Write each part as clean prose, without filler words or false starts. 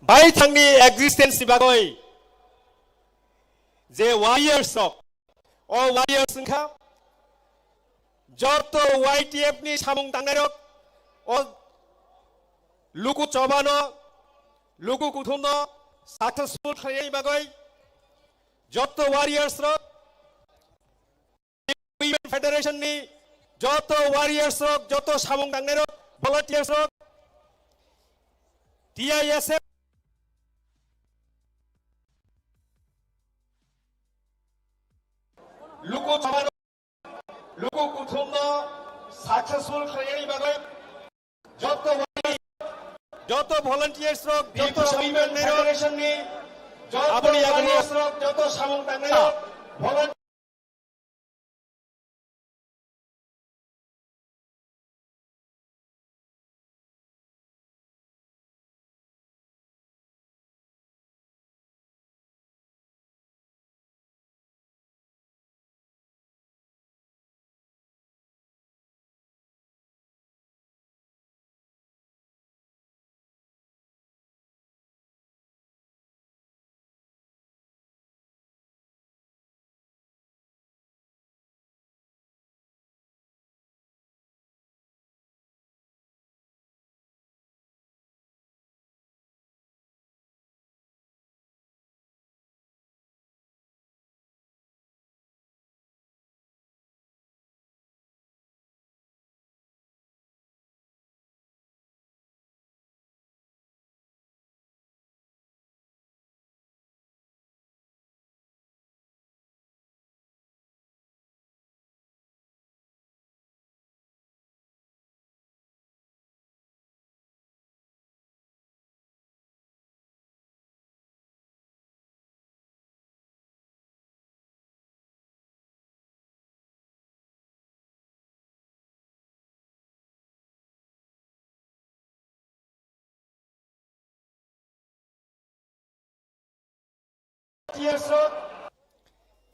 बायथांनि existence बागै जे warriors ओ warriors नखा जत YTF नि सामुं तांनायरक ओ लुकु चबानो लुकु कुथुमनो successful खायनि बागै जत वारियर्स र विमेन फेडरेशन नि जत वारियर्स र जत सामुं तांनायरक भलन्टियर्स र TISF लुकु चबानो लुकु कुथुमनो सक्सेसफुल खायनि बागै जत भलन्टियर्स र जत विमेन फेडरेशन नि जत वारियर्स र जत सामुं तांनायरक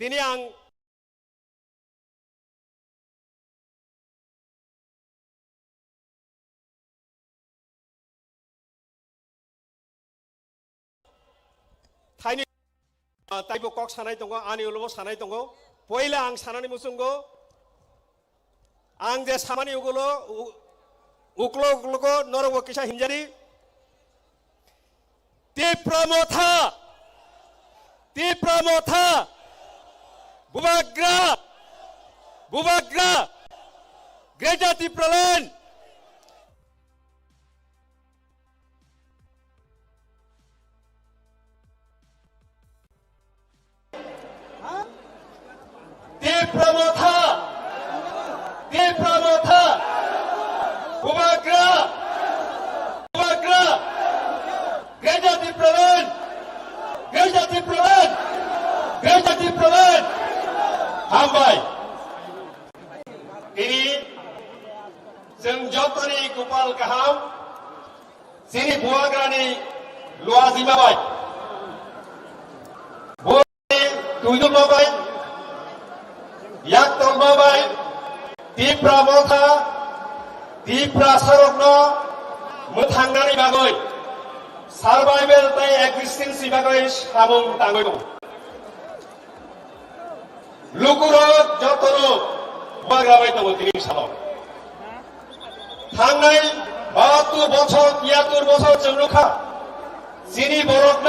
Tini ang Thaini taibo kok sanai tongo ani ulomo sanai tongo poila ang sanani musungo ang je samani ugulo uklo uklo norogo kisa hinjari ti Pramotha Bubagra Greta Tipralan Pramotha Bubagra Greta Tipralan Hambai ini जों जतनि गोपाल गाहाम सिनि बुवाग्रानि लुआजिमाबाय बुवानि तुइदुमाबाय याक्तलमाबाय Tipra sarokno मोथांनानि बागै Survival by existence bagai samung tangoi dong. Lukurok jotoro bagai tangoi tiring salon. Tangai batu bosor tiatur bosor cemluka. Sini borok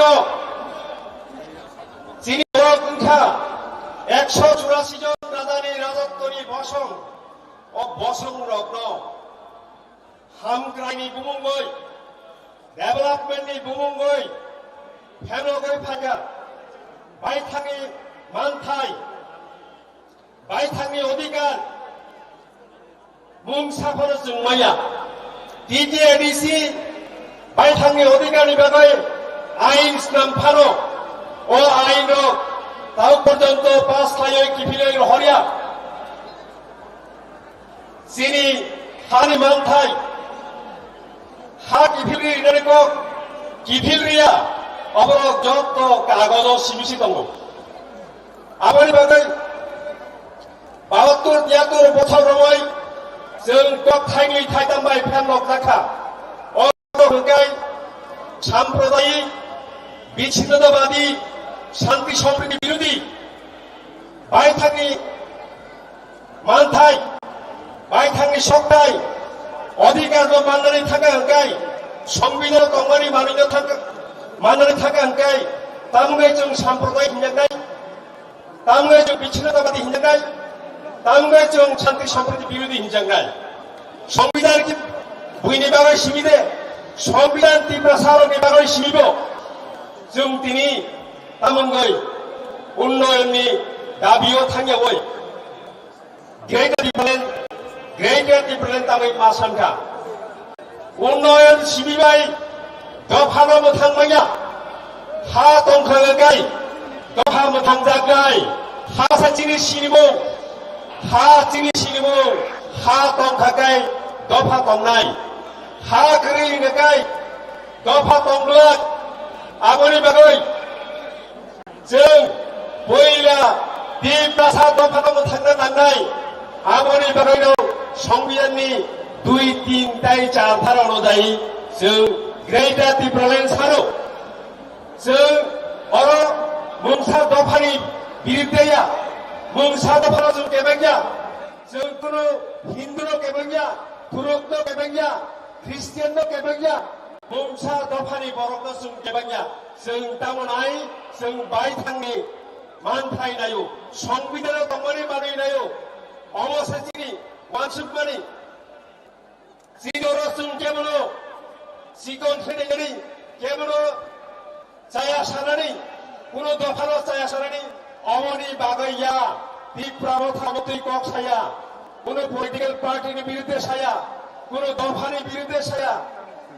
engka. 184 জন রাজানি রাজত্বনি বসং ও বসং রত্ন হামক্রাইনি বুমুঙ্গই डेभलपमेन्टनि बुमुंगै फेनगै फागा बायथांनि मानथाय बायथांनि अधिकार मुंसाफोर जोंमाया TTADC बायथांनि अधिकारनि बागै आइन नामफारो ओ आइनो ताव पर्यन्त पास खायै किफिलै हरिया सिनि हानि मानथाय 기필리야 어버럭 저또 까거도 시비시던고 아버리 바글 마워tur tiatur 보처럼의 जों 꼭 타이니 타이담바이 팬록 나카 어도 그가이 সাম্প্রদায়িক বিচ্ছিন্নতাবাদী শান্তি সম্প্রীতি বিরোধী বাইথাঙ্গি মানথাই বাইথাঙ্গি সকটাই অধিকার মাননাनै থাকা হंखाय संविधान कंगनि माननानै थाखा हंखाय तामगाय जों साम्प्रदायिक हिंजानाय तामगाय जों बिच्छिन्नताबादी हिंजानाय तामगाय जों शांति सम्प्रीति विरोधी हिंजानाय संविधान की बुइनि बागै सिबिदे संविधान तीव्र सारनि बागै सिबिबो जों दिनै तामगाय उन्नयननि दाबियाव थांनायावै ग्रेटर डिफारेन्ट तामै मा सानखा उन्नयन सिबिबाय दफा मोथांबाया हा दंखागाय दफा मोथांजागाय हा साचिनि सिनिबो हा चिनि सिनिबो हा दंखागाय दफा दंनाय हा गोरैगाय दफा दंलाक आबनि बागै जों बयला दिब्रासा दफा मोथांनो नांनाय आबनि बागैनो संविधाननि 2-3 दाय 4 धारा अनुयायी जों ग्रेटर डिफारेन्ट सारो जों अरो मुंसा दफानि बिरुद्धया मुंसा दफानो जों केबेंया जों कुनु हिन्दुनो केबेंया तुरुकनो केबेंया ख्रिस्टियाननो केबेंया मुंसा दफानि बरकनो जों केबेंया जों तामनाय जों बायथांनि मानथायनायो संविधान दंगनि मानिनायो अमसाचिनि वानसुकमानि जिनोरो जों केबलो सिकन थैनायनि केबलो जाया सानानै कुनु दफानो जाया सानानै अमनि बागैया दिप्रामो थामतै कक साया कुनु पलिटिकल पार्टीनि बिरुद्धे साया कुनु दफानि बिरुद्धे साया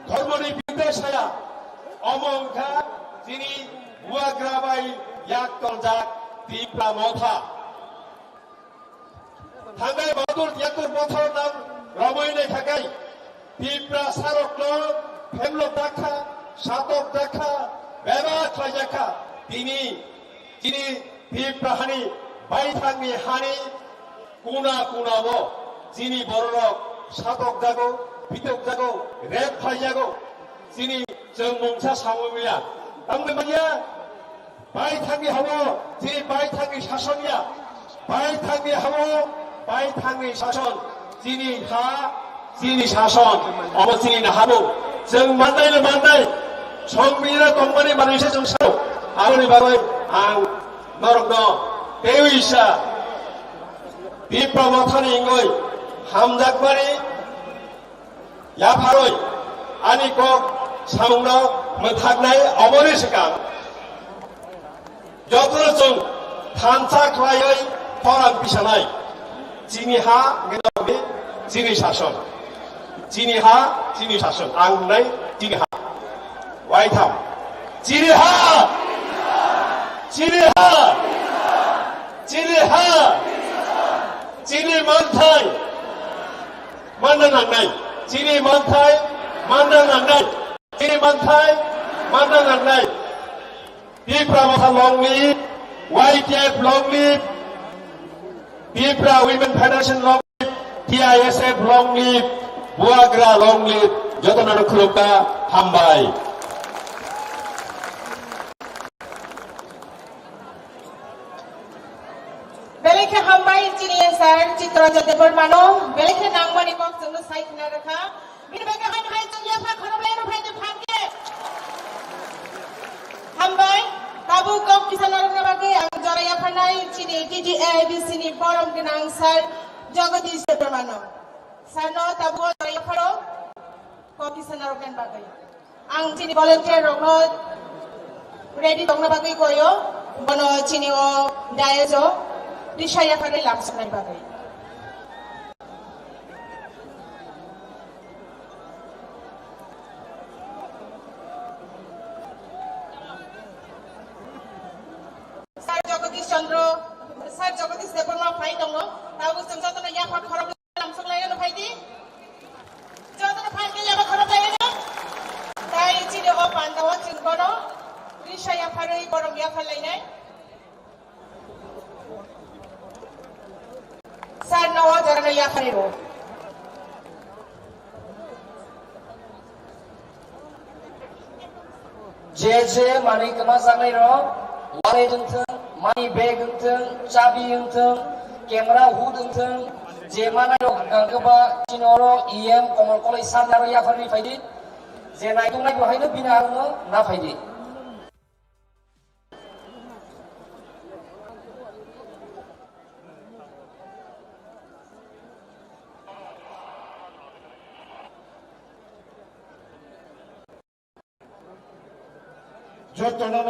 धर्मनि बिरुद्धे साया अमंखा जिनि बुवाग्राबाय याक तलजाक दिप्रामो था थांनाय बादुर याकुर बथर नाम रमायनाय थाखाय दिप्रा सारकनो फेमलक दाखा सातक दाखा बेबा खालायजाखा दिनै दिप्राहानि बायथांनि हानि कुना कुनाबो जिनि बररक सातक जागौ बितक जागौ रेप खालायजागौ जिनि जों मुंसा सावोया तांगैया बायथांनि हावो जिनि बायथांनि सासनया बायथांनि हावो बायथांनि सासन जिनि हा जिनि सासन अमसिनि हाबो जों माननायनो माननाय संविधान दंगनि मानिसे जों सारो आंनि बागै आं नरकनो देविसा दिप्रामथानि इंगै हामजाकमानि याफारै आनि कक सामुंनो मोनथागनाय अमनि सिगां जत्र जों थानसा ख्लायै फरां बिसानाय जिनि हा गेदावनि जिनि सासन जिनि हा जिनि सासन आं नुनाय जिनि हा वाइथाम जिनि हा जिनि हा जिनि हा जिनि मानथाय माननो नांनाय जिनि मानथाय माननो नांनाय जिनि मानथाय माननो नांनाय दिप्रामथा लं live YTF long live Dipra Women Federation long live TISF long live Buagra long live Jotana Khulukta Hambai Belekhe Hambai Chini Sar Chitra Jadepur Mano Belekhe Nangmani Kok Jungno Saikna Rakha Binbeke Han Hai Jungya Pha Khorobai no Phai Phangke Hambai Tabu Kok Kisanar Nabagi ang Joraya Phanai Chini TDABC ni Forum Ginang Sar Jagadish Permano Sarno Tabu Joraya Pharo Kok Kisanar Kan Bagai ang Chini volunteer Rogno ready Dongna Bagai Koyo Bono Chini o Daejo Dishaya Phanai Lamsanai Bagai Sar Jagadish Deparma Phai Dongo Tabu Samjatana Yafa Khorok Lamsanai no Phai di Jatana Phai ke Yafa Khorok Laina Dai Chini o Pandawa Chingkono Dishaya Phanai Borong Yafa Lainai Sar Nawa Jarana Yafa Ro जे माने कमा जानाय र वाले दोंथों मानि bag दोंथों चाबी दोंथों camera who दोंथों जे मानाय र गांगोबा चिनरो EM कमल college सानारो याफोरनि फायदि जे नायदोंनाय बहायनो बिना आरो ना फायदि 저때는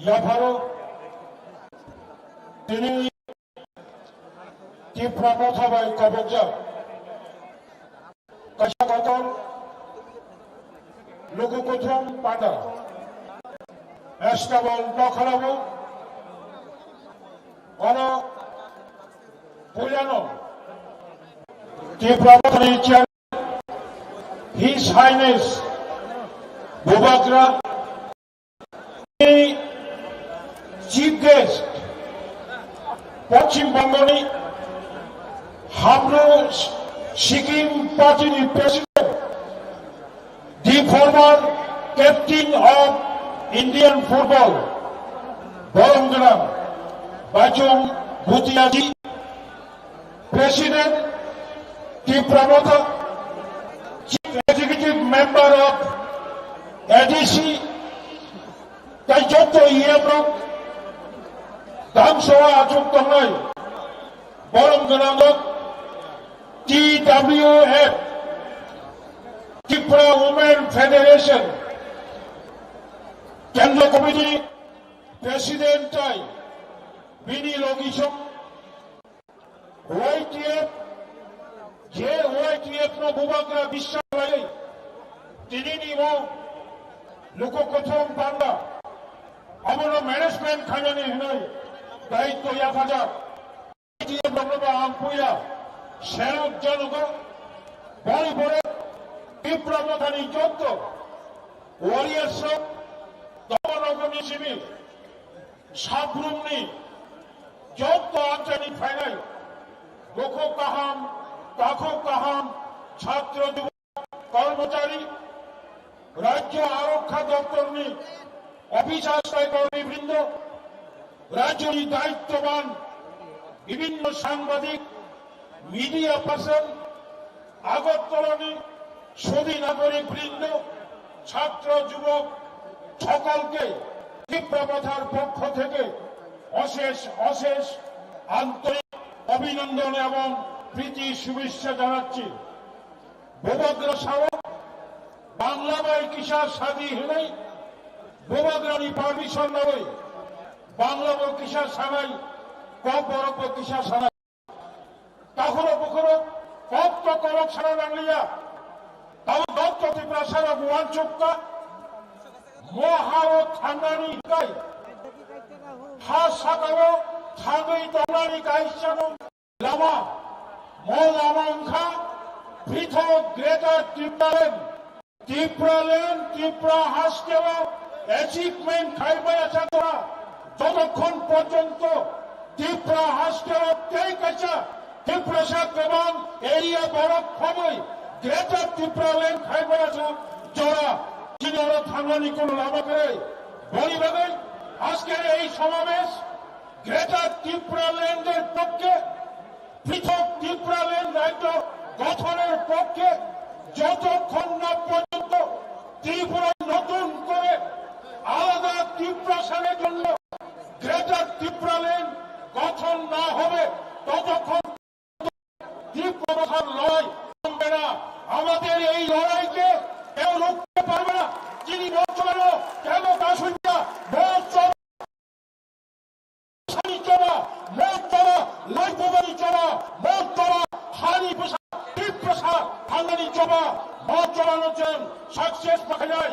야파로 তিনি তীব্রমথাবাই কবজা কাশাগতন লোককথম পাডা এস্টাবল দখলাবো অন পুরানো তীব্রমথানি chair His Highness Bubagra, Chief Guest, Pachim Bangani, Hamro Sikkim Party President, the former Captain of Indian Football, Boronggram, Bachung Bhutiaji, President, the promoter, Executive Member of ADC, Kajoto Yebro, Damsoa Ajuk Tongai, Borom Ganandok, TWF, Tripura Women Federation, Kendra Committee, President Tai, Bini Logisham, YTF, যে YTF no বুবাগ্রা বিশ্বাস লাগে তিনি নিব লোককথম বাংলা আমার management খাজানি হনাই দায়িত্ব ইয়াফাজা যে বঙ্গবা আমপুয়া সেরক জনগ বড় বড় বিপ্লবধানী যোদ্ধ ওয়ারিয়ার্স দমনগণী শিবির সাবরুমনি যোদ্ধ আঞ্চলিক ফাইনাল লোক কাহাম কাখো কাহাম ছাত্র কর্মচারী রাজ্য আরক্ষা দপ্তরনি অফিসার কর্মীবৃন্দ রাজ্যের দায়িত্ববান বিভিন্ন সাংবাদিক মিডিয়া পার্সন আগরতলানি সদী নাগরিক বৃন্দ ছাত্র যুবক সকলকে তীব্রপথার পক্ষ থেকে অশেষ অশেষ আন্তরিক অভিনন্দন এবং প্রীতি শুভেচ্ছা জানাচ্ছি বোবাগ্রা সাহক বাংলা বাই কিসার সাদি হলেই বোবাগ্রানি পারমিশন নয় বাংলা বো কিসার সানাই কপ বরক বো কিসার সানাই তাহলে পুকুরো কপ তো করক সারা নাংলিয়া তাও দত্ত ত্রিপুরা সারা গোয়ান চোক্কা মহাও থান্নানি গাই হা সাকাও থাগৈ তলানি গাইসানো লামা মলামাংখা পৃথক গ্রেটার ত্রিপুরা হাসকেও অ্যাচিভমেন্ট খাইবাই আছে তোরা যতক্ষণ পর্যন্ত ত্রিপুরা হাসকেও তেই কাছা ত্রিপুরা সাকবাং এরিয়া বরফ খবই গ্রেটার ত্রিপুরাল্যান্ড খাইবাই আছে জোড়া চিনরা থাঙ্গানি কোন লাভ করে বলিবাগে আজকের এই সমাবেশ গ্রেটার ত্রিপুরাল্যান্ডের পক্ষে পৃথক ত্রিপুরাল্যান্ড রাজ্য গঠনের পক্ষে যতক্ষণ না পর্যন্ত ত্রিপুরা নতুন করে আলাদা ত্রিপুরাসানের জন্য গ্রেটার ত্রিপুরাল্যান্ড গঠন না হবে ততক্ষণ ত্রিপুরার লড়াই থামবে না আমাদের এই লড়াইকে কেউ রুখতে পারবে না যিনি বলছেন কেন কাশুনিয়া ভোট চড়া মোট চড়া লাইপুবানি চড়া মোট চড়া হানি প্রসাদ ত্রিপ্রসাদ থাঙ্গানি চড়া মোট চড়ানোর সাকসেস দেখা যায়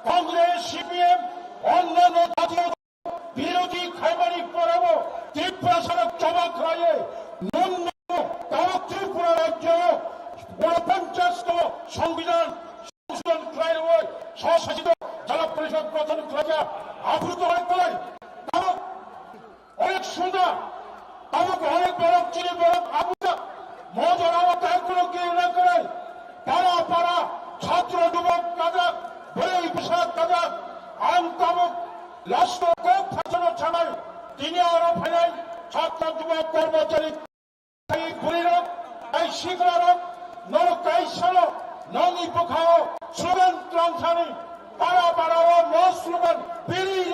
কংগ্রেস সিপিএম অন্যান্য জাতীয় বিরোধী খাইবারি পড়াবো ত্রিপুরা সড়ক চবাক রায়ে ন্যূনতম তাও ত্রিপুরা রাজ্য 50তম সংবিধান সংশোধন ক্রাইয়ে স্বশাসিত জেলা পরিষদ গঠন করা আবৃত হয়ে পড়ে তাও অনেক সুন্দর তাও অনেক বড় চিনি বড় আবুদা মজার আমার তার কোনো কেউ Siklarok, no Kaisalo, Noni Bukao, Slogan Transani, Para, no slogan, Billy,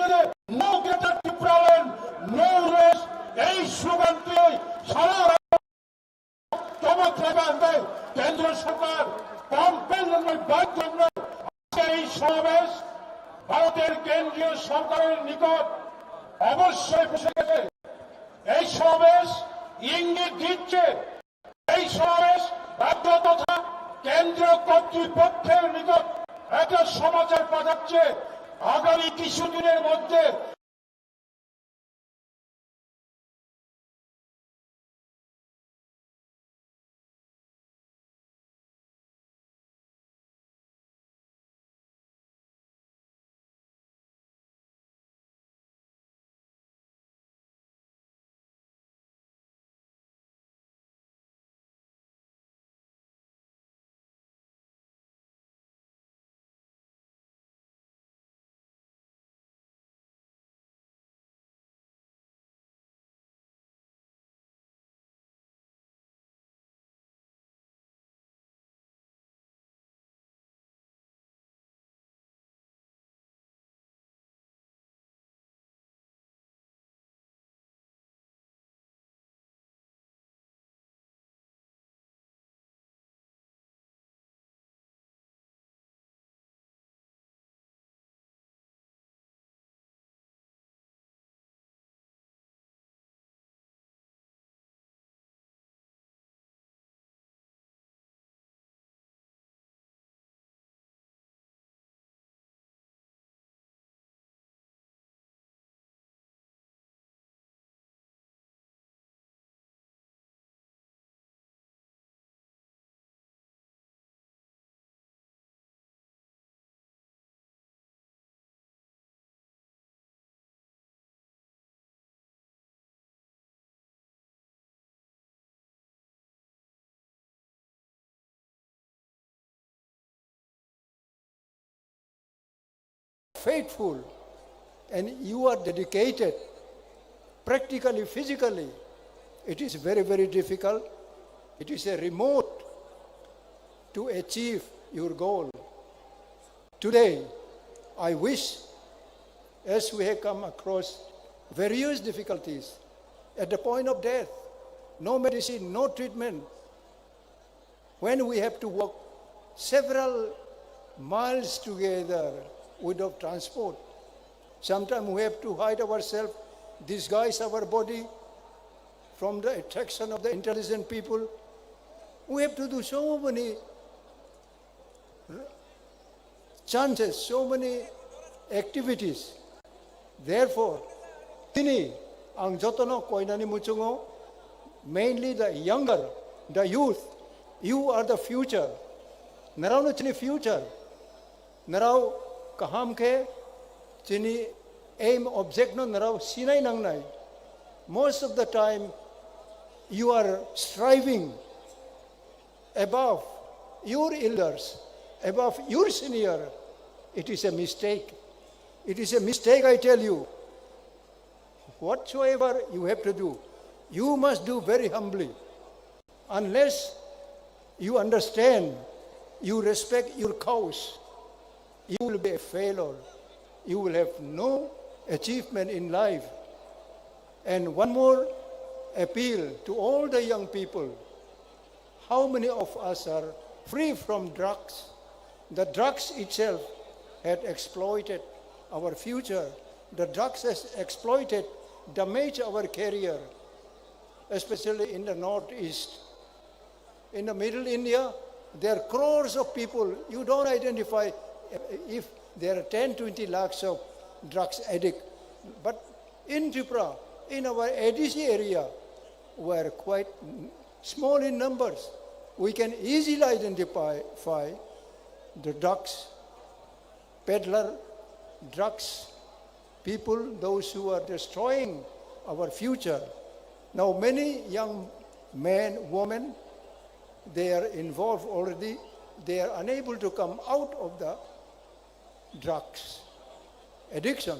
no Geta Tipralan, no race, a slogan play, Shala, Tomatrabande, Kendra Sakar, Campaign on my back to এই সমাবেশ ভারতের কেন্দ্রীয় সরকারের নিকট অবশ্যই বসে গেছে। এই সমাবেশ ইঙ্গিত দিচ্ছে, এই সমাবেশ রাজ্য তথা কেন্দ্রীয় কর্তৃপক্ষের নিকট একটা সমাচার পাঠাচ্ছে আগামী কিছুদিনের মধ্যে faithful and you are dedicated practically, physically, it is very, very difficult. It is a remote to achieve your goal. Today, I wish, as we have come across various difficulties at the point of death, no medicine, no treatment, when we have to walk several miles together without transport. Sometimes we have to hide ourselves, disguise our body from the attraction of the intelligent people. We have to do so many chances, so many activities. Therefore, tini ang jotono koinani muchungo, mainly the younger, the youth, you are the future. Narao no chini future. Narao kaham ke chini aim object no narao sinay nang nai. Most of the time, you are striving above your elders, above your senior. It is a mistake. It is a mistake, I tell you. Whatsoever you have to do, you must do very humbly. Unless you understand, you respect your cause, you will be a failure. You will have no achievement in life. And one more appeal to all the young people. How many of us are free from drugs? The drugs itself had exploited our future. The drugs has exploited, damaged our career, especially in the northeast. In the middle India, there are crores of people. You don't identify if there are 10, 20 lakhs of drugs addicts. But in Tripura, in our ADC area, we are quite small in numbers. We can easily identify the drugs, peddler, drugs, people, those who are destroying our future. Now many young men, women, they are involved already. They are unable to come out of the drugs addiction.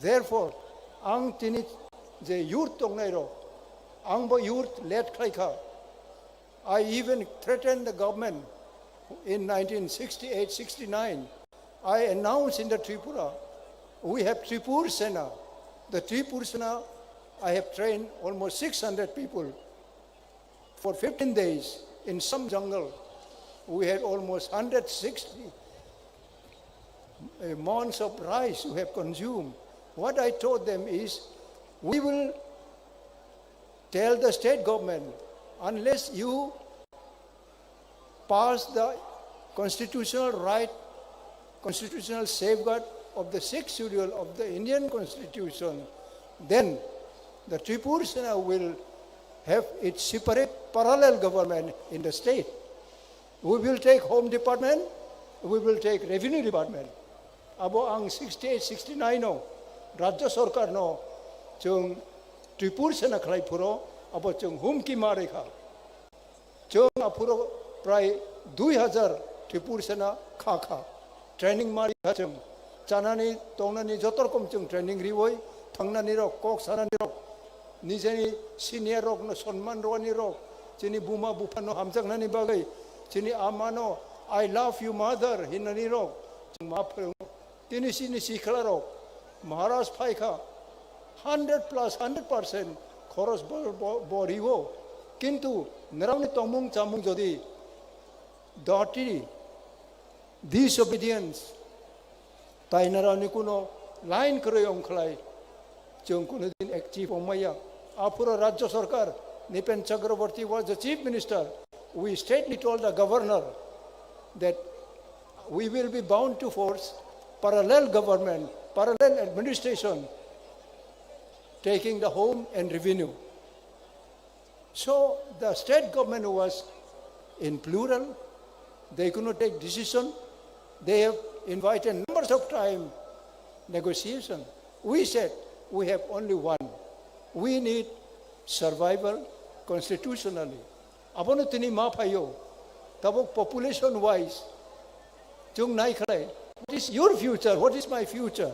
Therefore, ang tini je youth tong nai ro, ang bo youth let khai kha, I even threatened the government in 1968-69. I announced in the Tripura, we have Tripur Sena. The Tripur Sena, I have trained almost 600 people for 15 days in some jungle. We had almost 160 months of rice we have consumed. What I told them is, we will tell the state government, unless you pass the constitutional right, constitutional safeguard of the 6th schedule of the Indian Constitution, then the Tripura Sena will have its separate parallel government in the state. We will take Home Department, we will take Revenue Department. Abo ang 68-69 no, Rajya Sarkar no, chung Tripura Sena khlai puro, abo chung humki mare kha. Chung apuro pray 2000 Tripura Sena kha. Training mari kha chung. Chanani, tongnani jotor kom chung training riwoi, thangnani rok, kok sanani rok, nijani senior rok no sonman roni rok, chini buma bupano hamjangnani bagai, chini amano, I love you mother, hinani rok, chung mapeng, tini sini sikla rok, Maharaj Paika, 100% chorus boriwo, kintu narawni tomung chamung jodi, dirty, disobedience, tai narawni kuno line kroyong khlai, chung kuno din active omaya, apura Rajya Sarkar, Nipen Chakraborty was the chief minister. We straightly told the governor that we will be bound to force parallel government, parallel administration, taking the home and revenue. So the state government was in plural. They could not take decision. They have invited numbers of time negotiation. We said we have only one. We need survival constitutionally. Abono tini mapayo. Tabok population wise. Chung nai khalai. What is your future? What is my future?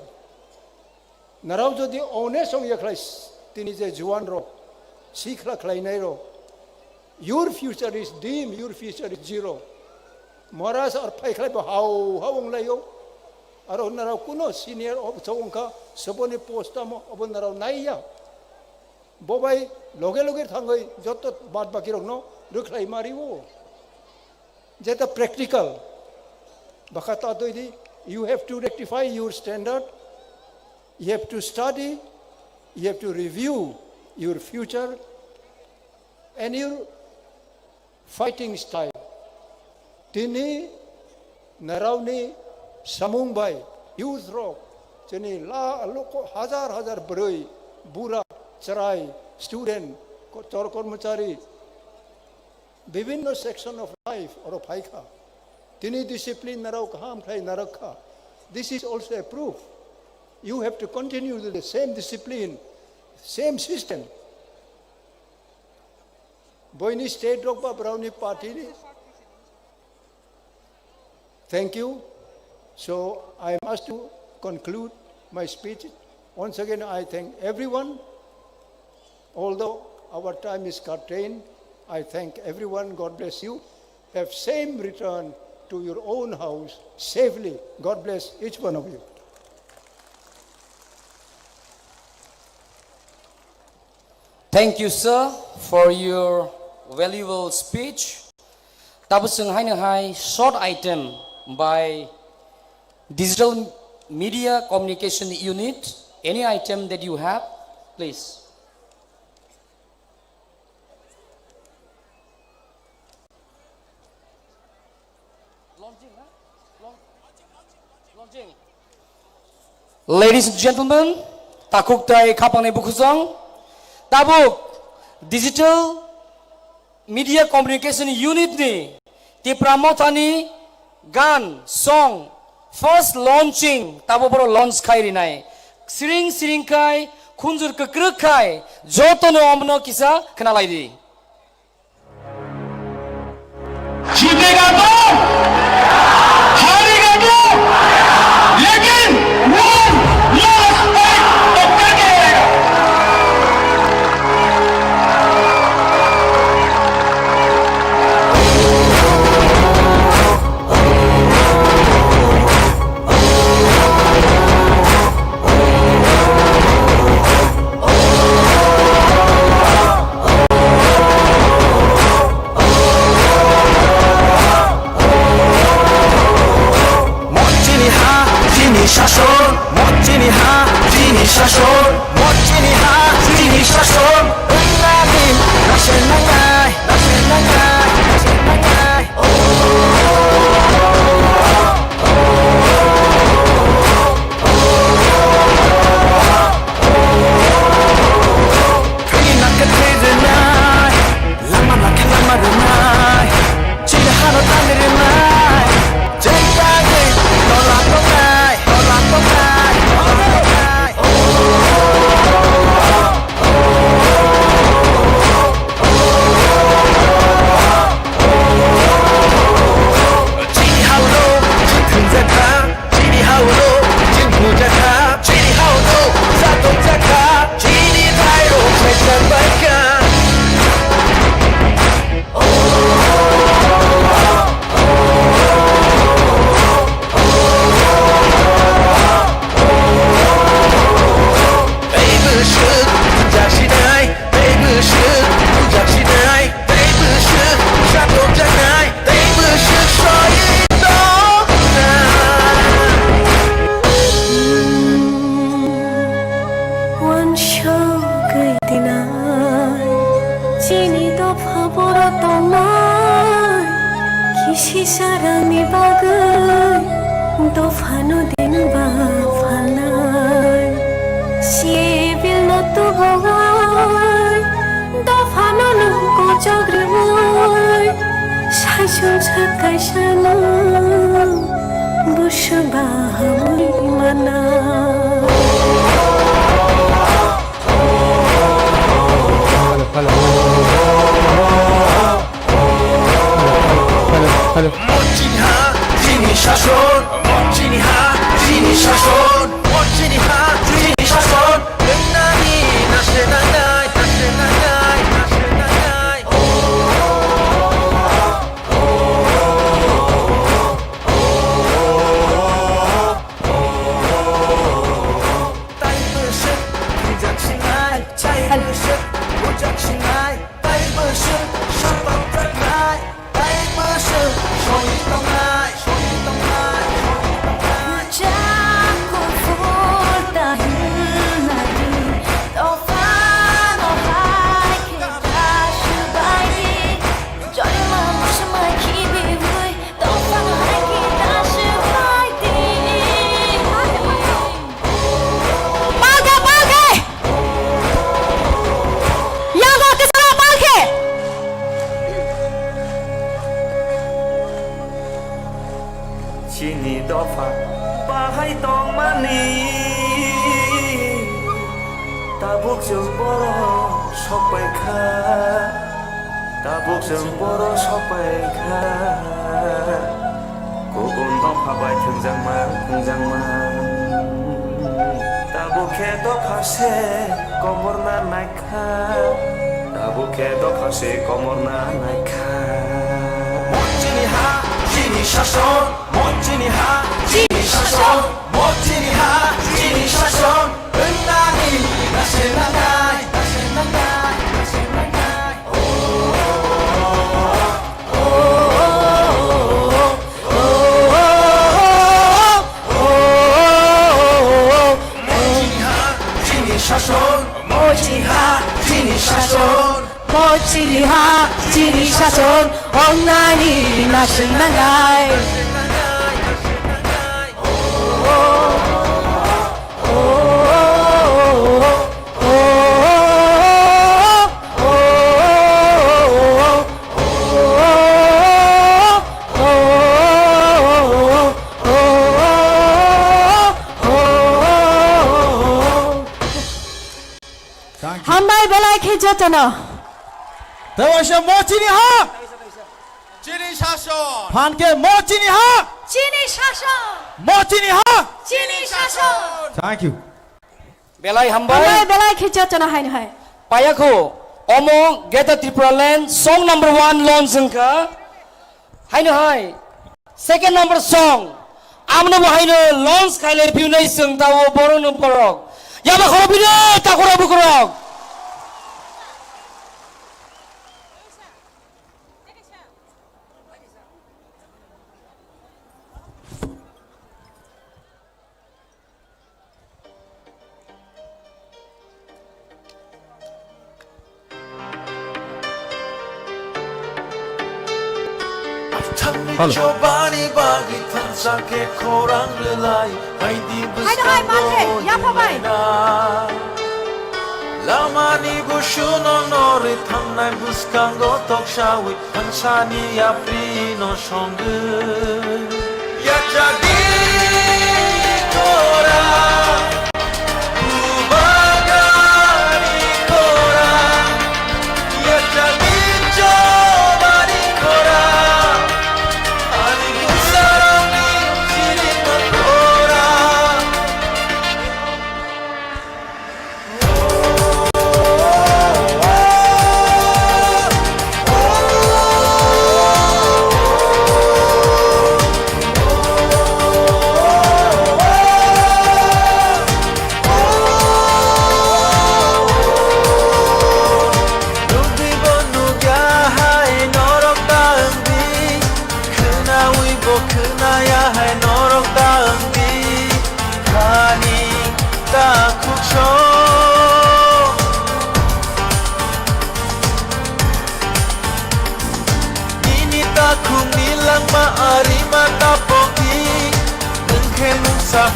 Naraw jodi honest ong yaklai tini je juan ro. Sikla khlai nai ro. Your future is dim. Your future is zero. Maras ar pai khlai ba how ong layo. Aro naraw kuno senior of chawongka sabone posta mo abon naraw naiya. Bobai loge thangai joto bad baki rokno ruklai mariwo. Jeta practical. Bakata doidi, you have to rectify your standard. You have to study. You have to review your future and your fighting style. Tini narawni samung bai youth rock chini la loko hazar broi bura charai student chor kormachari বিভিন্ন section of life or of haika tini discipline naraw kaham khai narakha. This is also a proof. You have to continue with the same discipline, same system. Boini state rock ba brownie party ni. Thank you. So I am asked to conclude my speech. Once again, I thank everyone. Although our time is curtailed, I thank everyone. God bless you. Have same return to your own house safely. God bless each one of you. Thank you, sir, for your valuable speech. Tapusung hai short item by Digital Media Communication Unit. Any item that you have, please. Launching. Ladies and gentlemen, takuk tai kapang bukuzong, tabuk Digital Media Communication Unit ni ti pramotani gan song first launching tabo boro launch khai rinai siring kai khunjur kekruk khai jotono omno kisa khnalai di जीतेगा तो हारेगा तो लेकिन वो last fight तो करके रहेगा isi sarami bagai dofano din ba falai sibil no tu bogai dofano no ko jograi shaisun sakai sana bushba hamuri mana 멋지니하 지니 샤손 멋지니하 지니 샤손 멋지니하 지니 샤손 능나니 나세나나이 나세나나이 나세나나이 따이버스 부작싱아이 차이버스 부작싱아이 따이버스 샤방작나이 따이버스 소이동아이 소이동아이 Jago forta hinari tofano hai ke dashubai joi ma mushmai kibi hui tofano hai ke dashubai Balke balke Yago kesana balke Chini dofa bahai tong mani tabuk jeng boro sopai kha tabuk jeng boro sopai kha ko undong phabai thungjang ma tabuk khe dofa se komor na nai kha tabuk khe dofa se komor na nai kha Chini ha chini shashon 멋지니 하 지니 샤손 멋지니 하 지니 샤손 은나니 나세나나이 나세나나이 나세나나이 멋지니 하 지니 샤손 멋지니 하 지니 샤손 멋지리하 지리샤손 엉나니 나신나가이 한발 belai khijatana 대화시 멋지니하 지니 샤손 반개 멋지니하 지리샤손 멋지니하 지리샤손 Thank you. Belai 한발 hambai belai khijatana hain hai payako omo geta Tripraland song number 1 launch ka haino hai second number song amna bo haino launch khaile review nai sung ta wo borong nung porok yaba khoro bino ta khoro bukrok Chobani bagi tansa ke korang relai hai di hai malhe ya phabai Lamani gushuno nori thamnai buskango tokshawi tansani apri no songu ya jadi kora ubagani kora ya jadi chobani kora ani gusarani chirima kora Ini tak ku bilang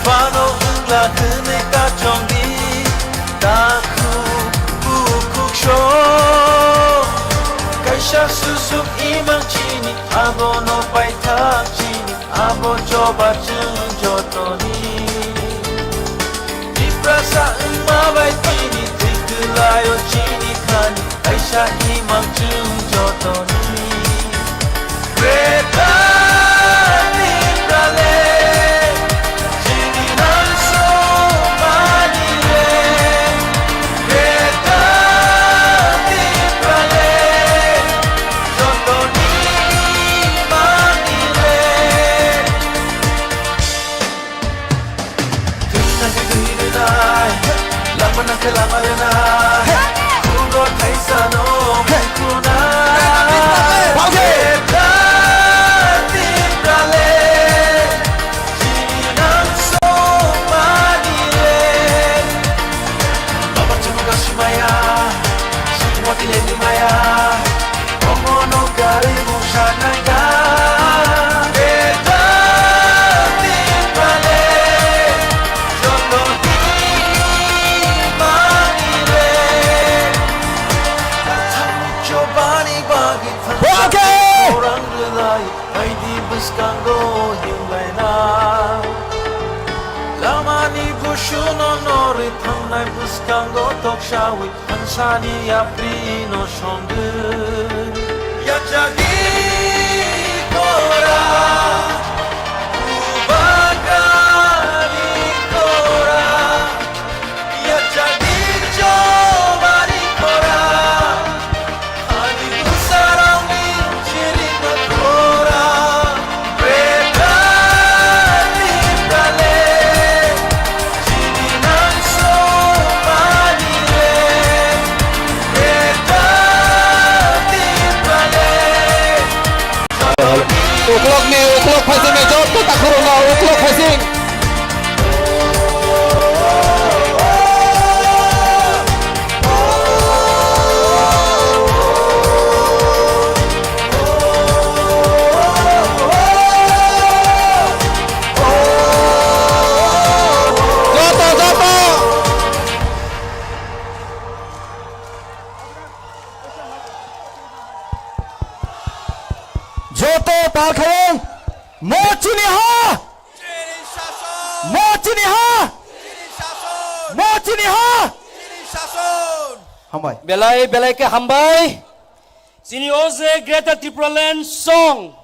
Pano la kene ka chongi Daku bukuk sho Kaisha susuk imang chini Abo no pai thak chini Abo choba chung jotoni Diprasa ma bai tini Tikulayo chini khani Kaisha imang chung jotoni Greta Diprale Shawi Hansani Aprino Shongu Yachagi Kora Ubagani Kora Yachagi Jomari Kora Hani Usarangi Chirika Kora Breta Librale Chirinan Somani Uklok ni, uklok passing medyo, tatakuro na, uklok passing. Joto Palkhayong Mochiniha Mochiniha Mochiniha Hambai Belai ke hambai. Sini oze Greater Triplaland song.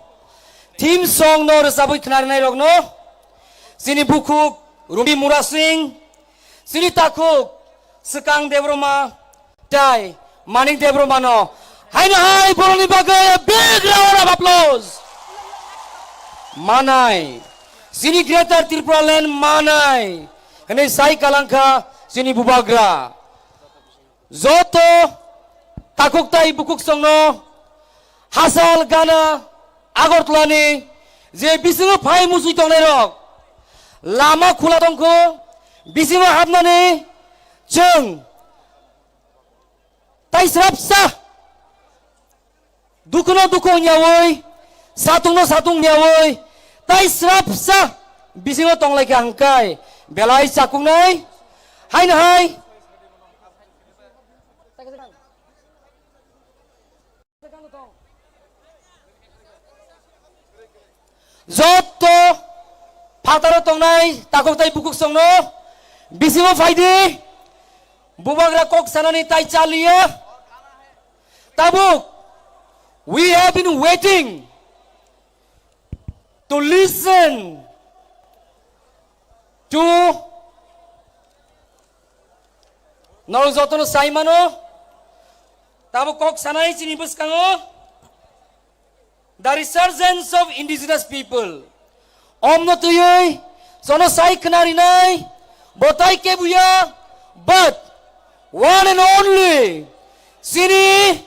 Theme song no resabui khnari nai rogno. Sini bukuk Rumi Mura Singh. Sini takuk Sekang Devroma Tai Maning Devroma no. Hai Boroni bagai a big round of applause. Manai. Sini Greater Triplaland Manai. Kene Sai Kalangka sini Bubagra. Zoto takuk tai bukuk songno. Hasal Gana Agortlani. Je bisingo phai musui tongnai rok. Lama khula tongko bisingo habnani jeng tai srapsa Dukuno nyawoi, satung nyawoi, tai srapsa, bisingo tong lagi angkai, belai cakung nai, hai. Zoto, pataro tong nai, takok tai bukuk songno, bisingo faidi, bubagra kok sanani tai chalia, tabuk. We have been waiting to listen to Naruzotono Saimano Tabu Kok Sanai Chinibuskango, the resurgence of indigenous people. Omno Tuyoi, Sono Sai Kanarinai, Botai Kebuya, but one and only Sini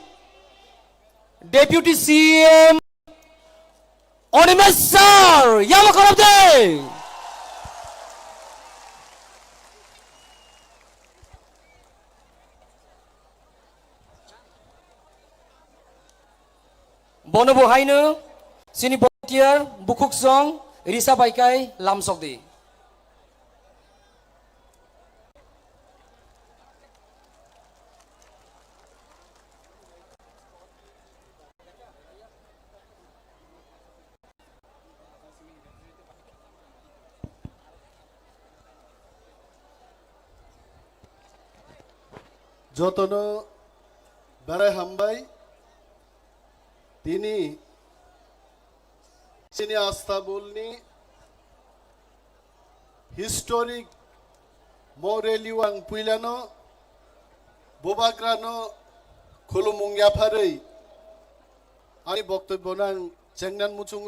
Deputy CM Onimus Sar Yamakarabde. Bonobo Hainu, Sini Volunteer, Bukuk Song, Risa Baikai, Lamsokdi. যতনো বেড়ায় হামবাই তিনি চিনি আস্থা বলনি historic মরেলিওয়াং পুইলানো বোবাগ্রানো খুলুমুংয়াফারৈ আমি বক্তব্য নাং চেংনান মুচুঙ্গ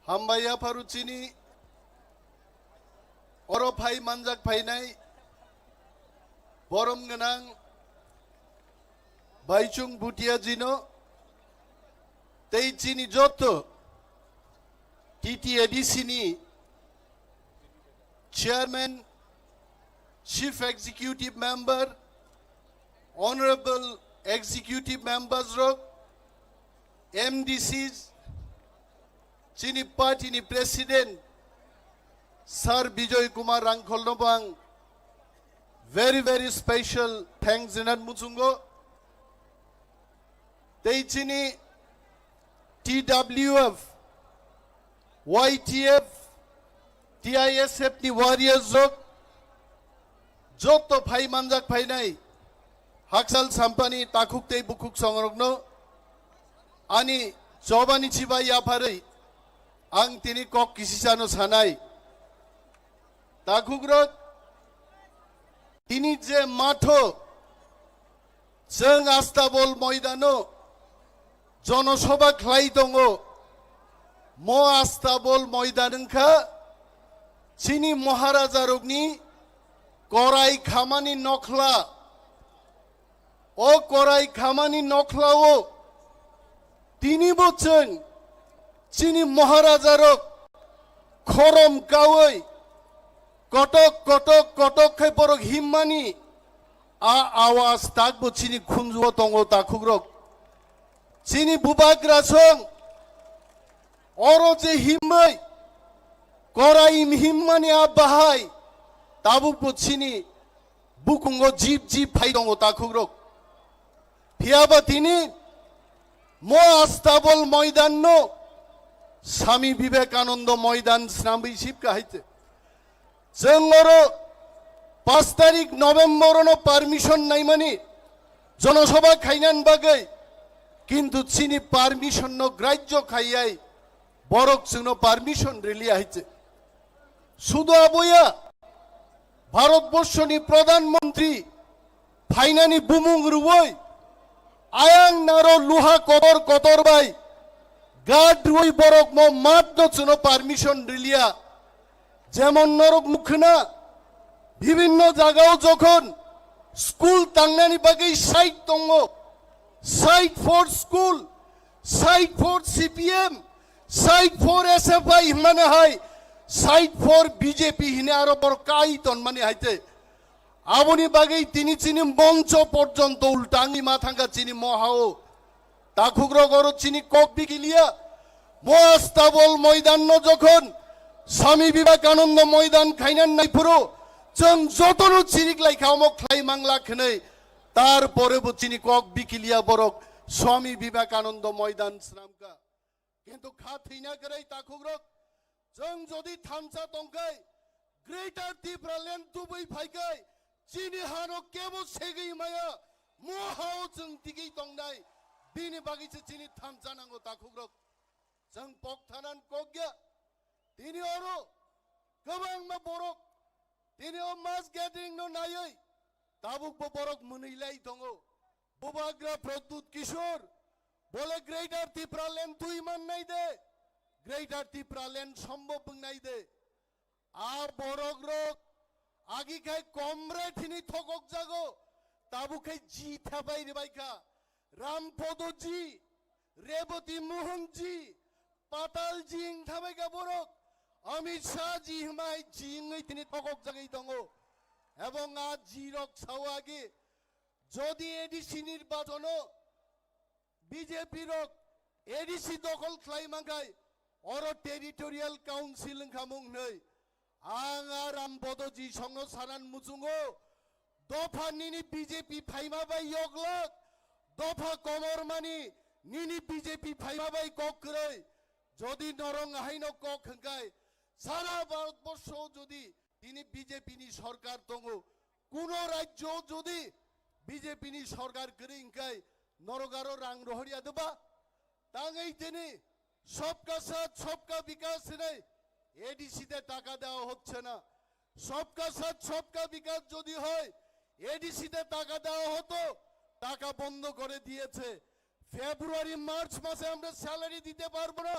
হামবাইয়া ফারু চিনি অরফাই মানজাক ফাইনাই বরম গোনাं বাইচুং ভুটিয়া জিনো তেই চিনি যত টিটিএডিসিনি chairman chief executive member honourable executive members রক এমডিসিস চিনি পার্টিনি প্রেসিডেন্ট স্যার বিজয় কুমার রাংখলনবাং very special thanks Zinan Muchungo Teichini TWF YTF TISF ni warriors rok joto phai manjak phai nai haksal sampani takuk tei bukuk songrogno ani jobani chibai yaphari ang tini kok kisisano sanai takuk rok তিনি যে মাঠো जों आस्ताबल मयदानो जनसभा खालाय दङ म आस्ताबल मयदानखा चिनि महाराजा रगनि कराय खामानि नखला ओ कराय खामानि नखलाओ তিনি বলছেন চিনি महाराजा रग खरम कावै कटक कटक कटक खाय बरक हिम्मानि आवाज ताक बचिनि खुंजुआ दङ ताखुग्रक चिनि बुबाग्रासं अरो जे हिम्मै कराइम हिम्मानि आ बाहाय ताबु बचिनि बुकुंगो जीप जीप फाय दङ ताखुग्रक फियाबा तिनि म आस्ताबल मयदाननो स्वामी विवेकानंद मयदान स्नाबै सिपका हायते जोंरो 5 तारिख नवेम्बर पारमिशन नाई मानी जनसभा खाइनान बागै किन्तु चिनी पारमिशन नो ग्राह्य खाइयाय बरक जोंनो पारमिशन रिली आइছে शुधु आबया भारतवर्षनि प्रधानमंत्री फाइनानि बुमुं रुवै आयां नारो लुहा कदर कतरबाय गाड रुवै बरक म मात जोंनो पारमिशन रिलिया যেমন নরক মুখনা বিভিন্ন জায়গাও যখন স্কুল তাংনানি বাকি সাইট দङ side for school side for CPM side for SFI মানে হয় সাইট ফর বিজেপি হিনে আরো বড় কাইতন মানে হাইতে আবনি বাকি তিনি চিনি মঞ্চ পর্যন্ত উল্টাঙ্গি মাথাঙ্গা চিনি মহাও তাখুগ্র গর চিনি কক বিকিলিয়া মোয়াস্তাবল ময়দান যখন स्वामी विवेकानंद मयदान खाइनान नाइफुरो जों जतनो चिनिक लाइखा अमक ख्लाइ मांगला खनै तार परेबो चिनि कक बिकिलिया बरक स्वामी विवेकानंद मयदान स्नामका किन्तु खा थैना गरै ताखुग्रक जों जदि थामसा दंखाय ग्रेटर त्रिपुरा लेन्ड दुबै फाइखाय चिनि हानो केबो सेगै माया मोहाव जों तिगै दंनाय बिनि बागैसो चिनि थामसा नांगौ ताखुग्रक जों पकथानान कगया তিনি অরো গোবাং মা বরক তিনি ও মাস গ্যাদারিং নো নাयै তাবুক বরক মনৈলাই দङ বুবাগ্রা প্রদ্যুৎ কিশোর বলে গ্রেটার ত্রিপুরা ল্যান্ড তুই মান নাই দে গ্রেটার ত্রিপুরা ল্যান্ড সম্ভব নাই দে আর বরক রক আগি খাই কমরে ঠিনি থকক জাগো তাবুকাই জি থাবাই রে বাইকা রামপদজি রেবতী মোহনজি পাতাল জিং থাবাইকা বরক अमित शाह जी हमाय जिंगै तिनि थকক जागै दङ এবং আজ জিরক ছাওয়াগে যদি এডিসি নির্বাচন বিজেপি রক এডিসি দখল খাইমাঙ্গাই অর টেরিটোরিয়াল কাউন্সিল খামুং नै आं आराम बदजी संग सारान मुचुंगो दफा निनि बीजेपी फाइमा बाय यगलक दफा कमर मानी निनि बीजेपी फाइमा बाय ककरै যদি নরং আইন কক হংকাই সারা ভারতবর্ষ যদি তিনি বিজেপি নি সরকার দङ কোন রাজ্য যদি বিজেপি নি সরকার করে ইনকাই নরগারো রাং রহরিয়া দেবা তাঙ্গাই তিনি সবকা সাথ সবকা বিকাশ নেই এডিসিতে টাকা দেওয়া হচ্ছে না সবকা সাথ সবকা বিকাশ যদি হয় এডিসিতে টাকা দেওয়া হতো টাকা বন্ধ করে দিয়েছে ফেব্রুয়ারি মার্চ মাসে আমরা স্যালারি দিতে পারবো না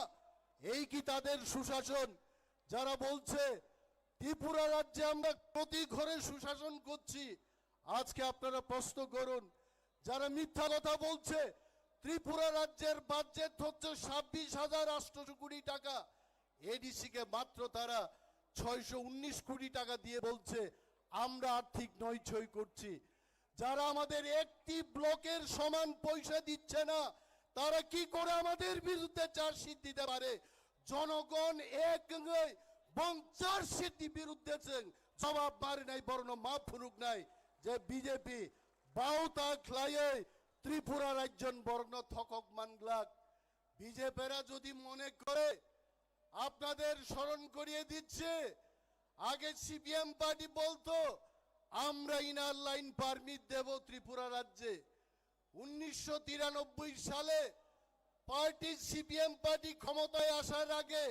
এই কি তাদের সুশাসন যারা বলছে ত্রিপুরা রাজ্যে আমরা প্রতি ঘরে সুশাসন করছি আজকে আপনারা প্রশ্ন করুন যারা মিথ্যা কথা বলছে ত্রিপুরা রাজ্যের বাজেট হচ্ছে 26,800 কোটি টাকা এডিসি কে মাত্র তারা 619 কোটি টাকা দিয়ে বলছে আমরা আর্থিক নৈছই করছি যারা আমাদের একটি ব্লকের সমান পয়সা দিচ্ছে না তারা কি করে আমাদের বিরুদ্ধে চার্জশিট দিতে পারে জনগণ এক চার্জশিট বিরুদ্ধে জবাব মারে নাই বরণ মাপ ফুরুক নাই যে বিজেপি বাউতা খ্লায়ে ত্রিপুরা রাজ্য বর্ণ থকক মানলাক বিজেপিরা যদি মনে করে আপনাদের স্মরণ করিয়ে দিচ্ছে আগে সিপিএম পার্টি বলতো আমরা ইনার লাইন পারমিট দেব ত্রিপুরা রাজ্যে 1993 সালে পার্টি সিপিএম পার্টি ক্ষমতায় আসার আগে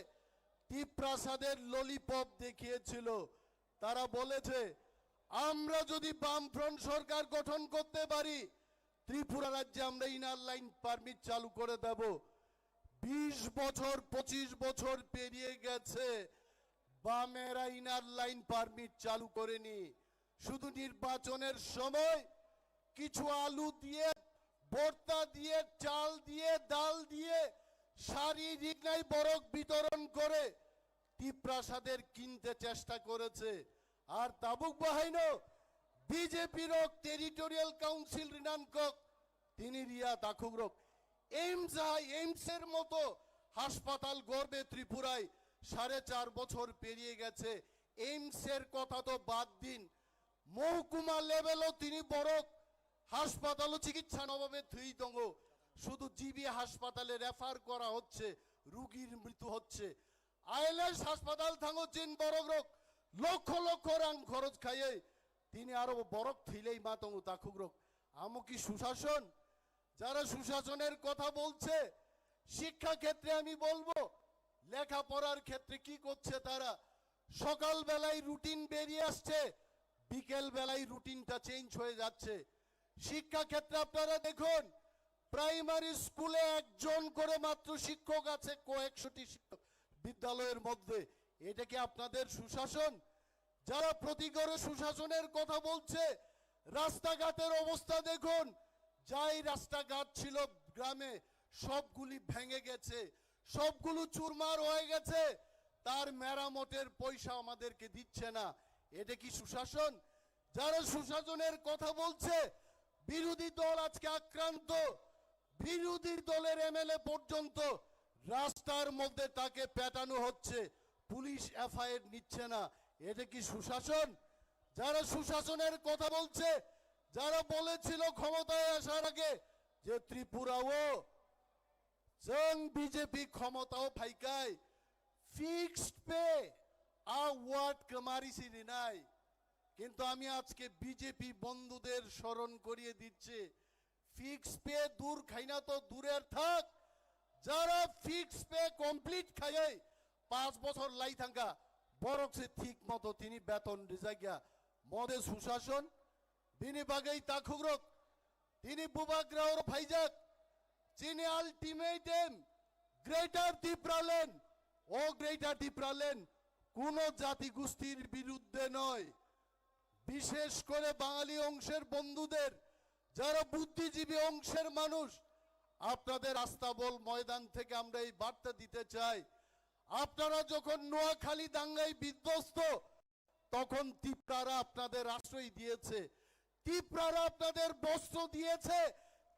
টিপ্রাসাদের ললিপপ দেখিয়েছিল তারা বলেছে আমরা যদি বামফ্রন্ট সরকার গঠন করতে পারি ত্রিপুরা রাজ্যে আমরা ইনার লাইন পারমিট চালু করে দেব 20 বছর 25 বছর পেরিয়ে গেছে বামেরা ইনার লাইন পারমিট চালু করেনি শুধু নির্বাচনের সময় কিছু আলু দিয়ে ভর্তা দিয়ে চাল দিয়ে ডাল দিয়ে শারীরিক নাই বরক বিতরণ করে টিপ্রাসাদের কিনতে চেষ্টা করেছে আর তাবুক বাহিনী বিজেপির টেরিটোরিয়াল কাউন্সিল রিনানকক তিনি রিয়া তাকুগ্রক এইমসের মতো হাসপাতাল গড়বে ত্রিপুরায় 4.5 বছর পেরিয়ে গেছে এইমসের কথা তো বাদ দিন মহকুমা লেভেলও তিনি বড় হাসপাতালও চিকিৎসা নভাবে থুই দঙ্গ শুধু জিবি হাসপাতালে রেফার করা হচ্ছে রোগীর মৃত্যু হচ্ছে আইএলএস হাসপাতাল থাঙ্গো চিন বড় রোগ লক্ষ লক্ষ রাং খরচ খাইয়ে তিনি আরো বরক থইলেই মা তঙ্গু তাকুগ্রক আমো কি সুশাসন যারা সুশাসনের কথা বলছে শিক্ষা ক্ষেত্রে আমি বলবো লেখাপড়ার ক্ষেত্রে কি করছে তারা সকাল বেলায় রুটিন বেরিয়ে আসছে বিকেল বেলায় রুটিনটা চেঞ্জ হয়ে যাচ্ছে শিক্ষা ক্ষেত্রে আপনারা দেখুন প্রাইমারি স্কুলে একজন করে মাত্র শিক্ষক আছে কয়েকশোটি শিক্ষক বিদ্যালয়ের মধ্যে এটা কি আপনাদের সুশাসন যারা প্রতি ঘরে সুশাসনের কথা বলছে রাস্তাঘাটের অবস্থা দেখুন যাই রাস্তাঘাট ছিল গ্রামে সবগুলি ভেঙে গেছে সবগুলো চুরমার হয়ে গেছে তার মেরামতের পয়সা আমাদেরকে দিচ্ছে না এটা কি সুশাসন যারা সুশাসনের কথা বলছে বিরোধী দল আজকে আক্রান্ত বিরোধী দলের এমএলএ পর্যন্ত রাস্তার মধ্যে তাকে পেটানো হচ্ছে পুলিশ এফআইআর নিচ্ছে না এটা কি সুশাসন যারা সুশাসনের কথা বলছে যারা বলেছিল ক্ষমতায় আসার আগে যে ত্রিপুরাও जों বিজেপি ক্ষমতাও ফাইকাই ফিক্সড পে ওয়ার্ড কমারিছি নাই কিন্তু আমি আজকে বিজেপি বন্ধুদের স্মরণ করিয়ে দিচ্ছি ফিক্স পে দূর খাইনা তো দূরের থাক যারা ফিক্স পে কমপ্লিট খাইয়ে 5 বছর লাই থাকা বরকসে ঠিক মতো তিনি বেতন রিজাইগা মদে সুশাসন বিনি বাগেই তাকুগ্রক তিনি বুবাগ্রাওর ফাইজাক যিনি আলটিমেটাম গ্রেটার ত্রিপুরাল্যান্ড ও গ্রেটার ত্রিপুরাল্যান্ড কোন জাতি গোষ্ঠীর বিরুদ্ধে নয় বিশেষ করে বাঙালি অংশের বন্ধুদের যারা বুদ্ধিজীবী অংশের মানুষ আপনাদের আস্তাবল ময়দান থেকে আমরা এই বার্তা দিতে চাই আপনারা যখন নোয়াখালী দাঙ্গায় বিধ্বস্ত তখন ত্রিপুরারা আপনাদের আশ্রয় দিয়েছে ত্রিপুরারা আপনাদের বস্ত্র দিয়েছে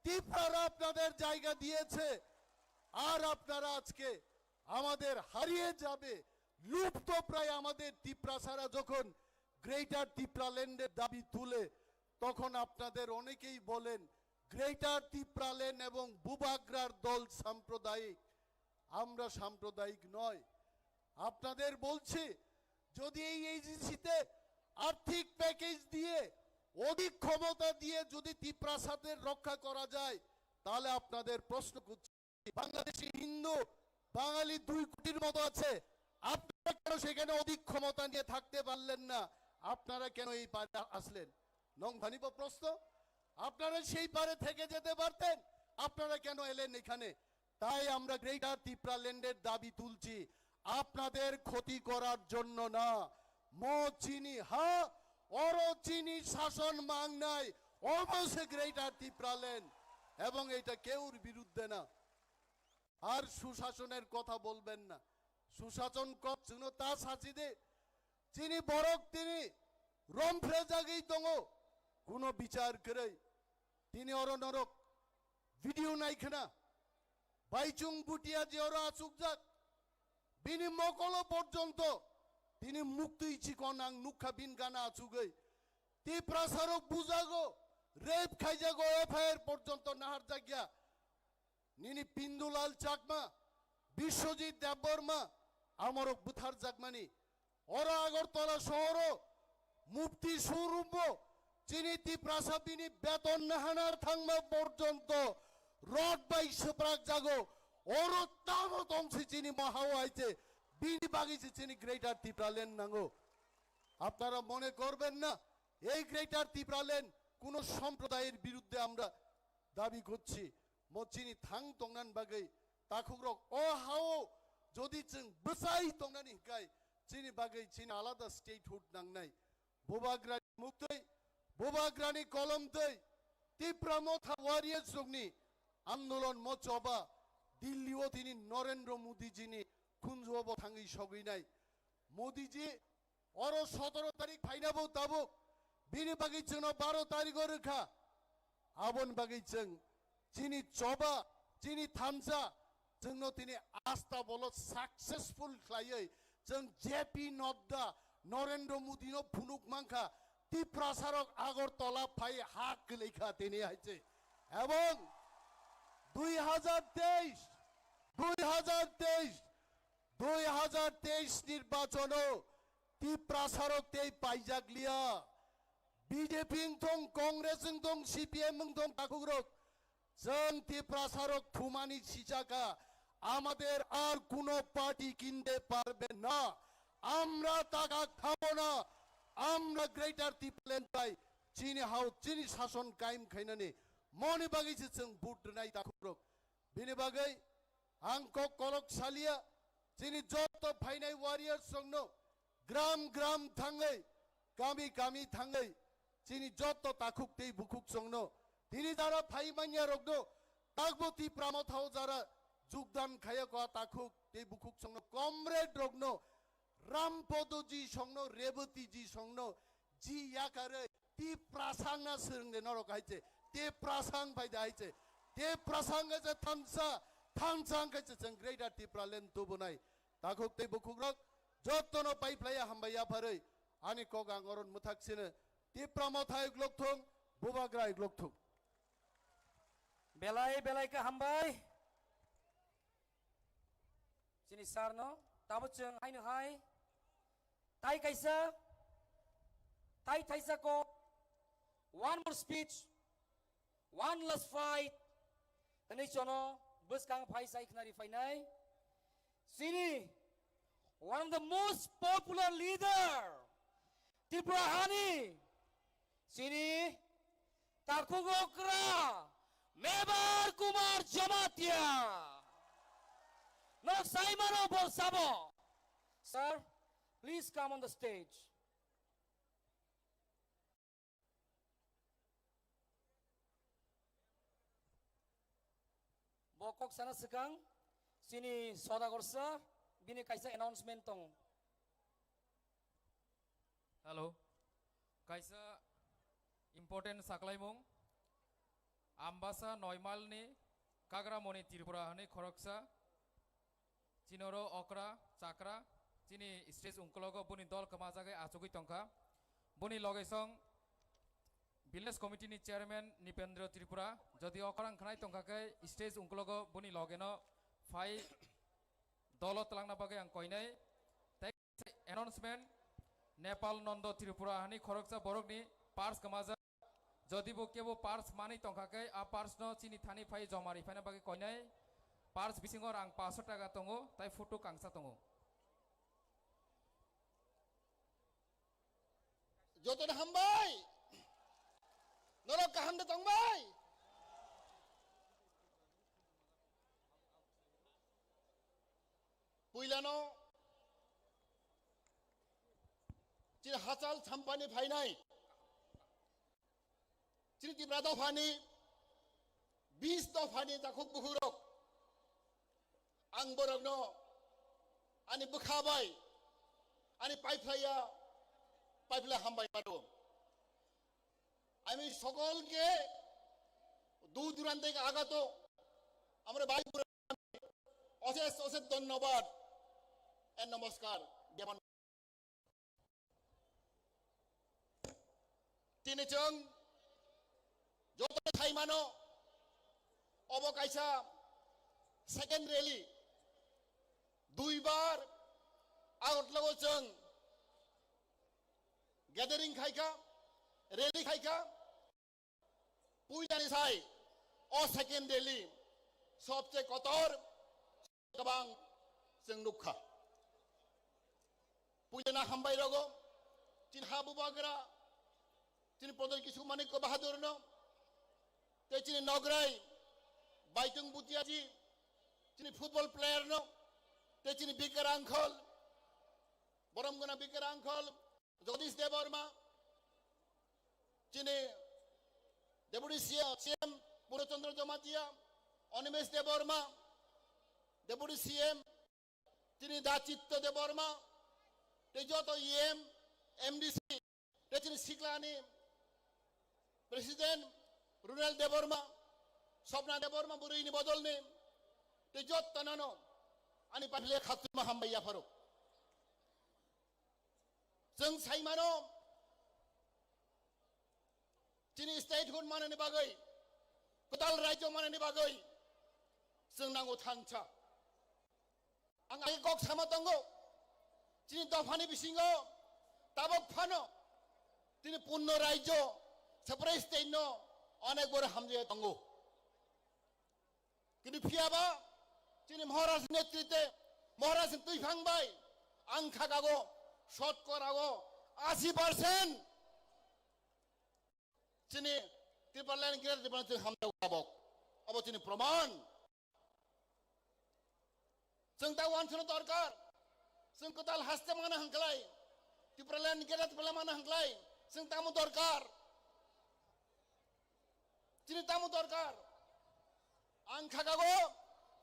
ত্রিপুরারা আপনাদের জায়গা দিয়েছে আর আপনারা আজকে আমাদের হারিয়ে যাবে লুপ্ত প্রায় আমাদের ত্রিপুরাসারা যখন গ্রেটার ত্রিপুরাল্যান্ডের দাবি তুলে তখন আপনাদের অনেকেই বলেন গ্রেটার ত্রিপুরাল্যান্ড এবং বুবাগ্রার দল সাম্প্রদায়িক আমরা সাম্প্রদায়িক নয় আপনাদের বলছি যদি এই এজেন্সিতে আর্থিক প্যাকেজ দিয়ে অধিক ক্ষমতা দিয়ে যদি ত্রিপ্রাসাদের রক্ষা করা যায় তাহলে আপনাদের প্রশ্ন করছি, বাংলাদেশি হিন্দু বাঙালি 2 কোটির মতো আছে, আপনারা কেন সেখানে অধিক ক্ষমতা নিয়ে থাকতে পারলেন না? আপনারা কেন এই পারে আসলেন? নং ভানিব প্রশ্ন, আপনারা সেই পারে থেকে যেতে পারতেন, আপনারা কেন এলেন এখানে? তাই আমরা গ্রেটার ত্রিপুরাল্যান্ডের দাবি তুলছি, আপনাদের ক্ষতি করার জন্য না। মো চিনি হা অর চিনি শাসন মাং নাই অবশ্যই গ্রেটার ত্রিপুরাল্যান্ড, এবং এটা কেউর বিরুদ্ধে না। আর সুশাসনের কথা বলবেন না, সুশাসন করছেন তা সাচিদে চিনি বরক তিনি রমফ্রে জাগেই দङ কোনো বিচার করে তিনি অর নরক ভিডিও নাইখানা বাইচুং বুটিয়া যে ওরা আসুক যাক বিনি মকল পর্যন্ত তিনি মুক্তি চিকনাং নুখা বিন গানা আছুগৈ তি প্রাসারক বুঝাগো রেপ খাইজাগো এফআইআর পর্যন্ত নাহার জাগিয়া নিনি পিন্দুলাল চাকমা বিশ্বজিৎ দেববর্মা আমরক বুথার জাগমানি ওরা আগরতলা শহর মুফতি সুরুম্ব চিনি তি প্রাসাবিনি বেতন নাহানার থাংমা পর্যন্ত রড বাই সপ্রাক জাগো ওর তামো তংসি চিনি মহাও আইছে বিনি বাগিছে চিনি গ্রেটার ত্রিপুরাল্যান্ড নাঙ্গো। আপনারা মনে করবেন না এই গ্রেটার ত্রিপুরাল্যান্ড কোন সম্প্রদায়ের বিরুদ্ধে আমরা দাবি করছি। মচিনি থাং তংনান বাগৈ তাখুগ্রক ও হাও যদি जों বসাই তংনানি হিকাই চিনি বাগৈ চিনি আলাদা স্টেটহুড নাংনাই বোবাগ্রানি মুক্তই বোবাগ্রানি কলমতৈ ত্রিপুরা মথা ওয়ারিয়ার সঙ্গনি আন্দোলন মচবা দিল্লিও তিনি নরেন্দ্র মোদীজিনি খুনজব থাঙ্গি সগৈনাই মোদীজি অর 17 তারিখ ফাইনাবো তাবো বিনি বাগै जोंनो 12 তারিখ রেখা আবন বাগै जों চিনি চবা চিনি থামসা जोंनो তিনি আস্থা বলো সাকসেসফুল খাইयै जों জেপি নড্ডা নরেন্দ্র মোদীনো ফুনুক মাংখা ত্রিপ্রাসারক আগরতলা ফাই হাক লেখা তিনি আইছে এবং 2023 নির্বাচন ত্রিপ্রাসারক তেই পাইজাগলিয়া বিজেপি থং কংগ্রেস থং সিপিএম থং তাকুগ্রক जों ত্রিপ্রাসারক থুমানি সিজাকা আমাদের আর কোনো পার্টি কিনতে পারবে না, আমরা টাকা খাবো না, আমরা গ্রেটার ত্রিপুরাল্যান্ড পাই চিনি হাও চিনি শাসন কায়েম খাইনানি মনে বাগैছে जों বুট নাই তাকুগ্রক বিনি বাগै आंख कलक सालिया चिनी जत फाइनाय वारियर संगनो ग्राम ग्राम थांगै गामी गामी थांगै चिनी जत ताखुक तेई बुकुक संगनो तिनी जारा फाइमानिया रगनो तागबती प्रामथाव जारा जुगदान खायको ताखुक तेई बुकुक संगनो कमरेड रगनो रामपदजी संगनो रेवती जी संगनो जी याकारे ती प्रासांगना सोंगने नरक हाइचे ते प्रासांग फायदा हाइचे ते प्रासांग जे थामसा थांसांगै जों ग्रेटार त्रिपुराल्যান্ড तुबनाय ताखुक ते बुकुग्रक जत्तनो पाइफ्लाया हामबाया फारै आनि कग आंगरन मुथाक्सिनो त्रिप्रामथाय ग्लकथुं बुबाग्राय ग्लकथुं बेलाय बेलायखौ हामबाय चिनि सारनो ताबो जों हायनो हाय ताइ काइसा ताइ थाइसाको one more speech one last fight तनै चनो Buskang Paisai Knari Fainai Sini one of the most popular leader Tiprahani Sini Takugokra Mebar Kumar Jamatia No Simano Bolsabo Sir, please come on the stage. Bokok sana sekang sini saudagar sir bini kaisa announcement tong. Hello, kaisa important saklaimung ambasa noimal ni kagra moni Tripura hani khoroksa cinoro okra chakra cini stage ungkologo buni dol kamajagai achugui tongka buni logesong Village Committee ni Chairman Nipendra Tripura যদি অকরাং খানাই তংকাকে stage উংকলগ বনি লগেনো phi দল তলাংনা বাগে আং কইনাই তাই announcement Nepal Nanda Tripura হানি খরকসা বরকনি purse কামাজা যদি bo kebo pars mani tongkakai a pars no chini thani phai jomari phai na bagi koinai pars bisingo rang 500 টাকা tongo tai photo kangsa tongo joton hambai norok kaham de tongbai puilano chin hachal champani phainai chin tibrado phani 20 to phani jakhuk bukhurok ang borokno ani bukhabai ani paiphlaya পাইপলা হামবাই পারো আমি সকলকে দূর দূরান্ত থেকে আগত আমরা ভাই অশেষ অশেষ ধন্যবাদ এন্ড নমস্কার জ্ঞাপন তিনি চং যত ঠাই মানো অবকাইসা সেকেন্ড রেলি দুইবার আগত লগো চং গ্যাদারিং খাইকা রেলি খাইকা পুইলানি সাই ও সেকেন্ড রেলি সবচেয়ে কতর গবাং जों नुखा पुइलाना हामबाय रगो चिन हाबु बागरा चिन प्रदर किसु मानिक बाहादुर न ते चिन नगराय बाइटुं बुतियाजी चिन फुटबल प्लेयर न ते चिन बिकर आंखल बरमगना बिकर आंखल जगदीश देवर्मा चिने deputy CM Purnachandra Jamatia Animesh Debbarma deputy CM चिनी दाचित्त देवर्मा तेजोतो ईएम एमडीसी तेचिनी सिकलानी प्रेसिडेंट रुनेल देवर्मा स्वप्ना देवर्मा बुरीनी बदलने तेजोत तनानो आणि पाटले खातुमा हामबाया फरो जों साइमानो चिनी स्टेटहुड माननि बागै कदाल राज्य माननि बागै जों नांगौ थांचा आं आइ गक सामा दंगो चिनी दफानि बिसिङो ताबक फानो चिनी पूर्ण राज्य सेपारेट स्टेट नो अनेक बर हामजे दंगो किन्तु फियाबा चिनी महाराज नेतृत्वे महाराज तुइफांबाय आं खागागो शतकरागो 80% चिनी त्रिपालन गिर त्रिपालन हामजे गाबक अब चिनी प्रमाण जों दा वानसनो दरकार जों कदाल हास्ते माना हांख्लाय त्रिपालन गिर त्रिपालन माना हांख्लाय जों तामु दरकार चिनी तामु दरकार आं खागागो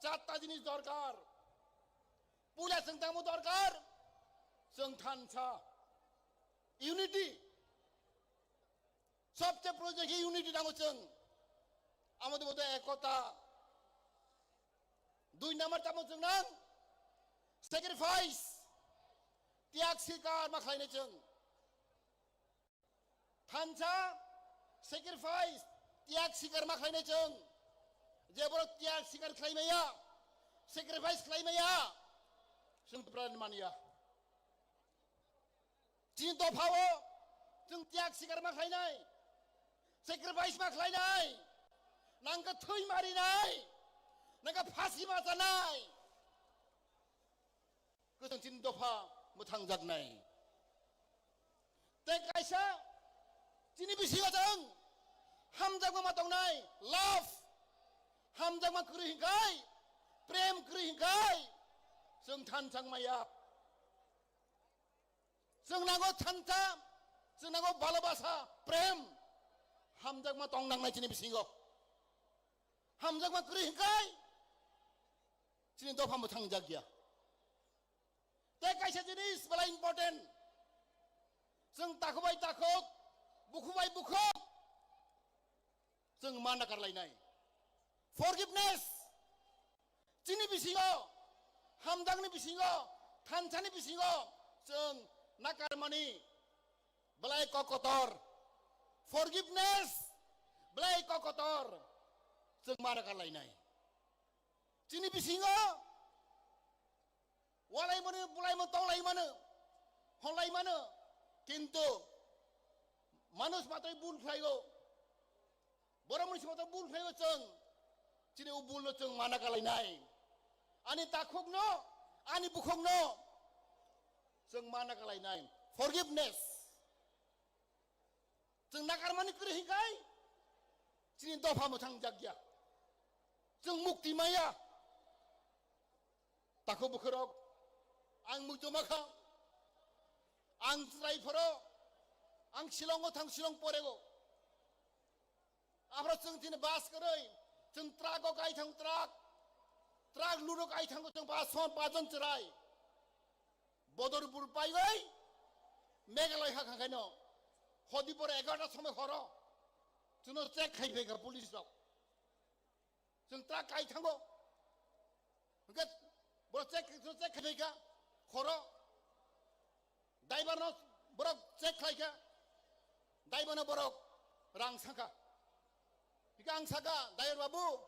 4टा जिनिस दरकार पुला जों तामु दरकार जों थानसा इउनिटी सबचेয়ে প্রয়োজন ইউনিটি নামো जों আমাদের মধ্যে একতা দুই নাম্বার তামো जों নাং স্যাক্রিফাইস ত্যাগ স্বীকার মাখাইনে जों थानसा स्याक्रिफाइस ত্যাগ স্বীকার মাখাইনে जों जेबर ত্যাগ স্বীকার खालामनाया स्याक्रिफाइस खालामनाया जों प्राण मानिया चिन दफाव जों त्याग स्वीकार मा खालायनाय सेक्रिफाइस मा खालायनाय नांगो थै मारिनाय नांगो फासि मा जानाय गोजों चिन दफा मोथां जागनाय ते कायसा चिनि बिसिगा जों हामजागमा मा दंनाय लाभ हामजागमा क्रिहिंखाय प्रेम क्रिहिंखाय जों थानसां माया जों नांगौ थानसा जों नांगौ भालोबासा प्रेम हामजागमा दं नांनाय चिनि बिसिङो हामजागमा क्रिहिंखाय चिनि दफा मोथां जागिया ते कायसे जिनिस बाला इम्पर्टेन्ट जों ताखोबाय ताखोक बुखुबाय बुखुक जों मा नागारलायनाय फरगिभनेस चिनि बिसिङो हामजागनि बिसिङो थानसानि बिसिङो जों नाकारमानि belai kokotor forgiveness belai kokotor जों मा नागारलायनाय चिनि बिसिङो वालाय मानो बुलाय मानो तौलाय मानो हलाय मानो किन्तु मानुष मात्रै बुल खायो Borang mesti mata bul fai wacang. Cini ubul no ceng mana kalai nai. Ani takuk no, ani bukong no. Ceng mana kalai nai. Forgiveness. Ceng nakar mani kiri hikai. Cini dofa mo thang jagya. Ceng mukti maya. Takuk bukerok. Ang mukti maka. Ang serai foro. Ang silongo thang silong porego. Abra ceng cini bas keroi. Ceng trak ko kai thang trak. Trak luro kai thang ko ceng bason pajan cerai. Bodor bur pai gai. Megalai hak hak no. Hodi por 11 সময় horo. Ceno cek khai bega police rok. Ceng trak kai thang ko. Ngat bor cek khai bega horo. Driver no borok cek khai ka. Driver no borok rang sangka. Ikang saka, driver babu,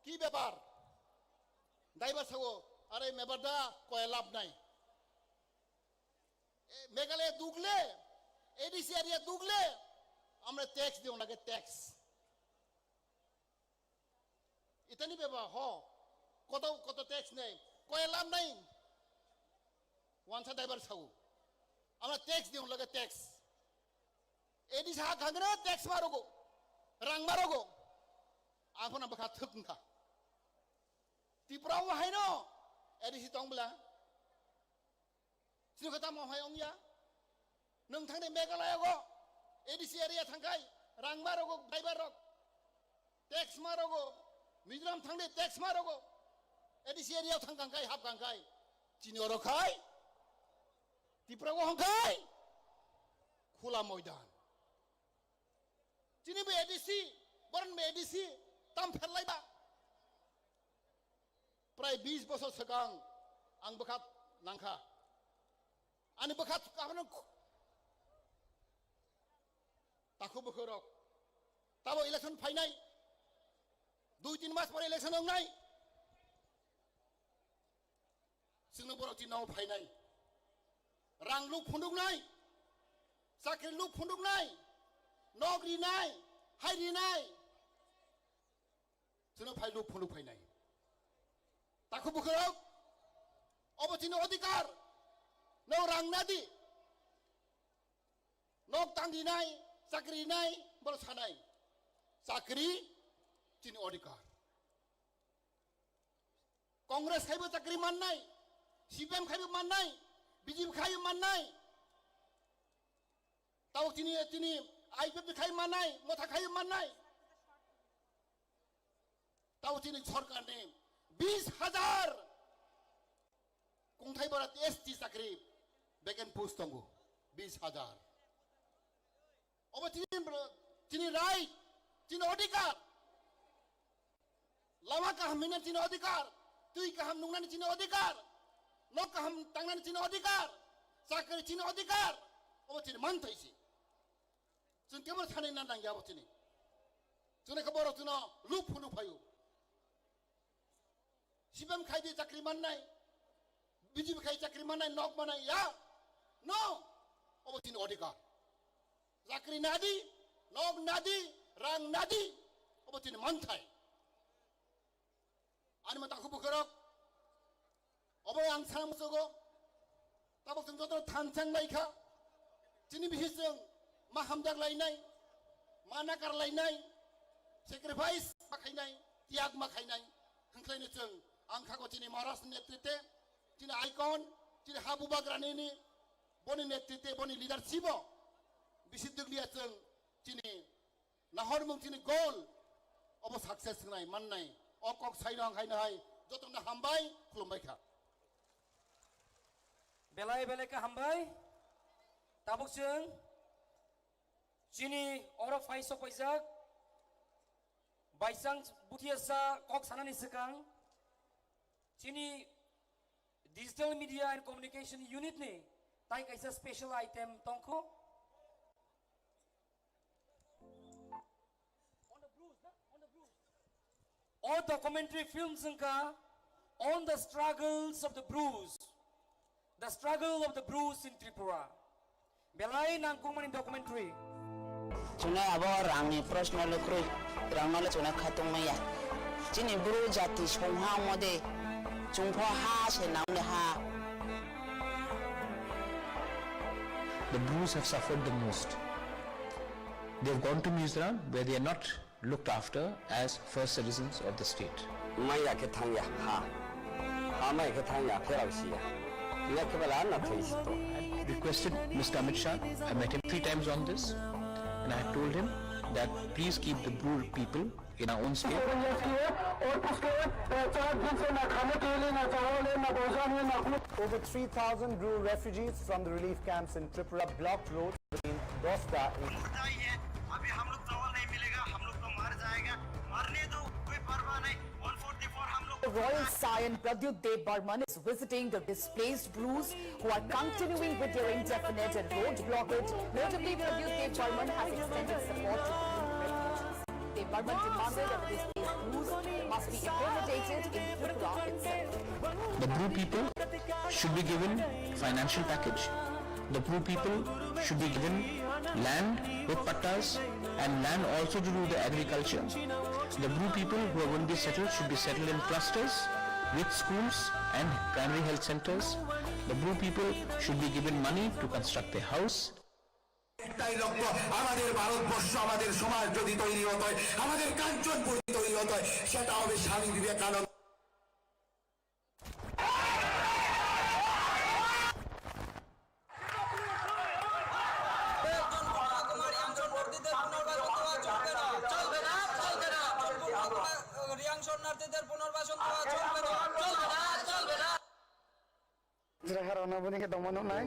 ki ব্যাপার? Driver sago, are mebarda koy lab nai. Meghalaya dugle, ADC area dugle, আমরা tax দিও লাগে tax. ইতানি ব্যাপার হ, কত tax নেই, koy lab নাই। ওয়ানসা driver sago, আমরা ট্যাক্স দিও লাগে tax. ADC Ha খাগনা tax মারোগো। Rang marogo, aku nak berkat thukna. Di perahu hai no, edisi tong bela. Sini kata mau hai ong ya, nung thang de Meghalaya go, edisi area thangkai, rang marogo, driver rok, tax marogo, Mizoram thang de tax marogo, edisi area thangkai, hap kangkai, Cini orang kai, di perahu hangkai, khula moidan. Cini be ADC, boran be ADC, tam ferlai ba. Prai 20 bosor segang, ang bekat nangka. Ani bekat kapan taku bekerok. Tabo election final. 2-3 mas pore election ong nai. Sing borok cinau final. Rang luk phunduk nai. Sakri luk phunduk nai. Nogri nai, hairi nai. Cino phai luk phunduk phai nai. Taku bukerok. Obo cino odikar. No rang nadi. Nog tangdi nai, sakri nai, bol sanai. Sakri cino odikar. Kongres khaibu sakri man nai. CPM khaibu man nai. BJP khaibu man nai. Tahu cini IPP khai manai, motha khai manai. Tahu cini सरकार ने 20,000 kung thai barat ST sakri beken post tonggu 20,000. Oba cini right, cini odikar. Lama kaham mina cini odikar, tui kaham nungnan cini odikar, no kaham tangnan cini odikar, sakri cini odikar. Oba cini mantai si. Cun kemana thane nandang ya bos ini. Cun ekor cuna lup hunu payu. Sibam khai di cakri manai, BJP khai cakri manai, nok manai ya, no. Oh bos ini odikar. Cakri nadi, nok nadi, rang nadi. Oh bos ini mantai. Ani mata aku bukerok. Oh bos yang sana musugo. Tabok cun contoh tancang laika. Cini bihiseng. Mahamdak lainai, manakar lainai, sacrifice makainai, tiag makainai, hengklain ceng, angka ko cini maras netite, cini icon, cini habu bagran ini, boni netite, boni leadership, bisiduk lihat ceng, cini, nahor mung cini goal, obo success nai, man nai, okok sairang hai nai, jotong na hambai, kulumbai ka. Belai ka hambai, tabuk ceng. Cini orang faisok pajak, baisang butiasa kok sana ni sekang. Cini digital media and communication unit ni, tai kaisa special item tongko. All documentary films engka on the struggles of the Bruce, the struggle of the Bruce in Tripura. Belai nangkung manin documentary. Cuna abor angni प्रश्न लुक्रुy rangno cuna khatung maya. Cini buru jati songha mode jungpho ha se naung ha. The Brus have suffered the most. They have gone to Mizoram where they are not looked after as first citizens of the state. Maya ke thangya ha mai ke thangya phirausia. Ne ke bala na thisto. I requested Mr. Amit Shah. I met him 3 times on this, and I told him that please keep the Bru people in our own state. Over 3,000 Bru refugees from the relief camps in Tripura blocked roads between Dosta and Royal Scion Pradyut Dev Barman is visiting the displaced Brus who are continuing with their indefinite and road blockage. Notably, Pradyut Dev Barman has extended support to the refugees. Dev Barman demanded that the displaced Brus must be accommodated in Tripura itself. The Bru people should be given financial package. The Bru people should be given land with pattas and land also to do the agriculture. The Bru people who are going to be settled should be settled in clusters with schools and primary health centers. The Bru people should be given money to construct their house. আমাদের ভারতবর্ষ আমাদের সমাজ যদি তৈরি হতো আমাদের কাঞ্চনপুর তৈরি হতো সেটা হবে Swami Vivekananda Ke domano nai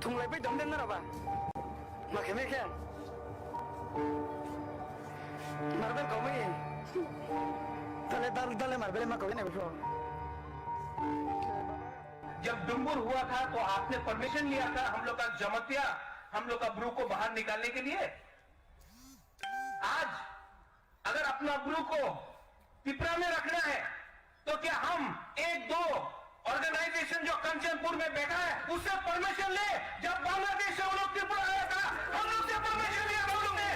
thung lai pai dom den na ba ma kheme khe marble ko mai dale marble ma ko ne bro जब डुम्बुर हुआ था तो आपने परमिशन लिया था हम लोग का जमतिया हम लोग का ब्रू को बाहर निकालने के लिए आज अगर अपना ब्रू को पिपरा में रखना है तो क्या हम 1-2 ऑर्गेनाइजेशन जो कंचनपुर में बैठा है उससे परमिशन ले जब बांग्लादेश से वो लोग त्रिपुरा आया था हम लोग से परमिशन लिया हम लोग ने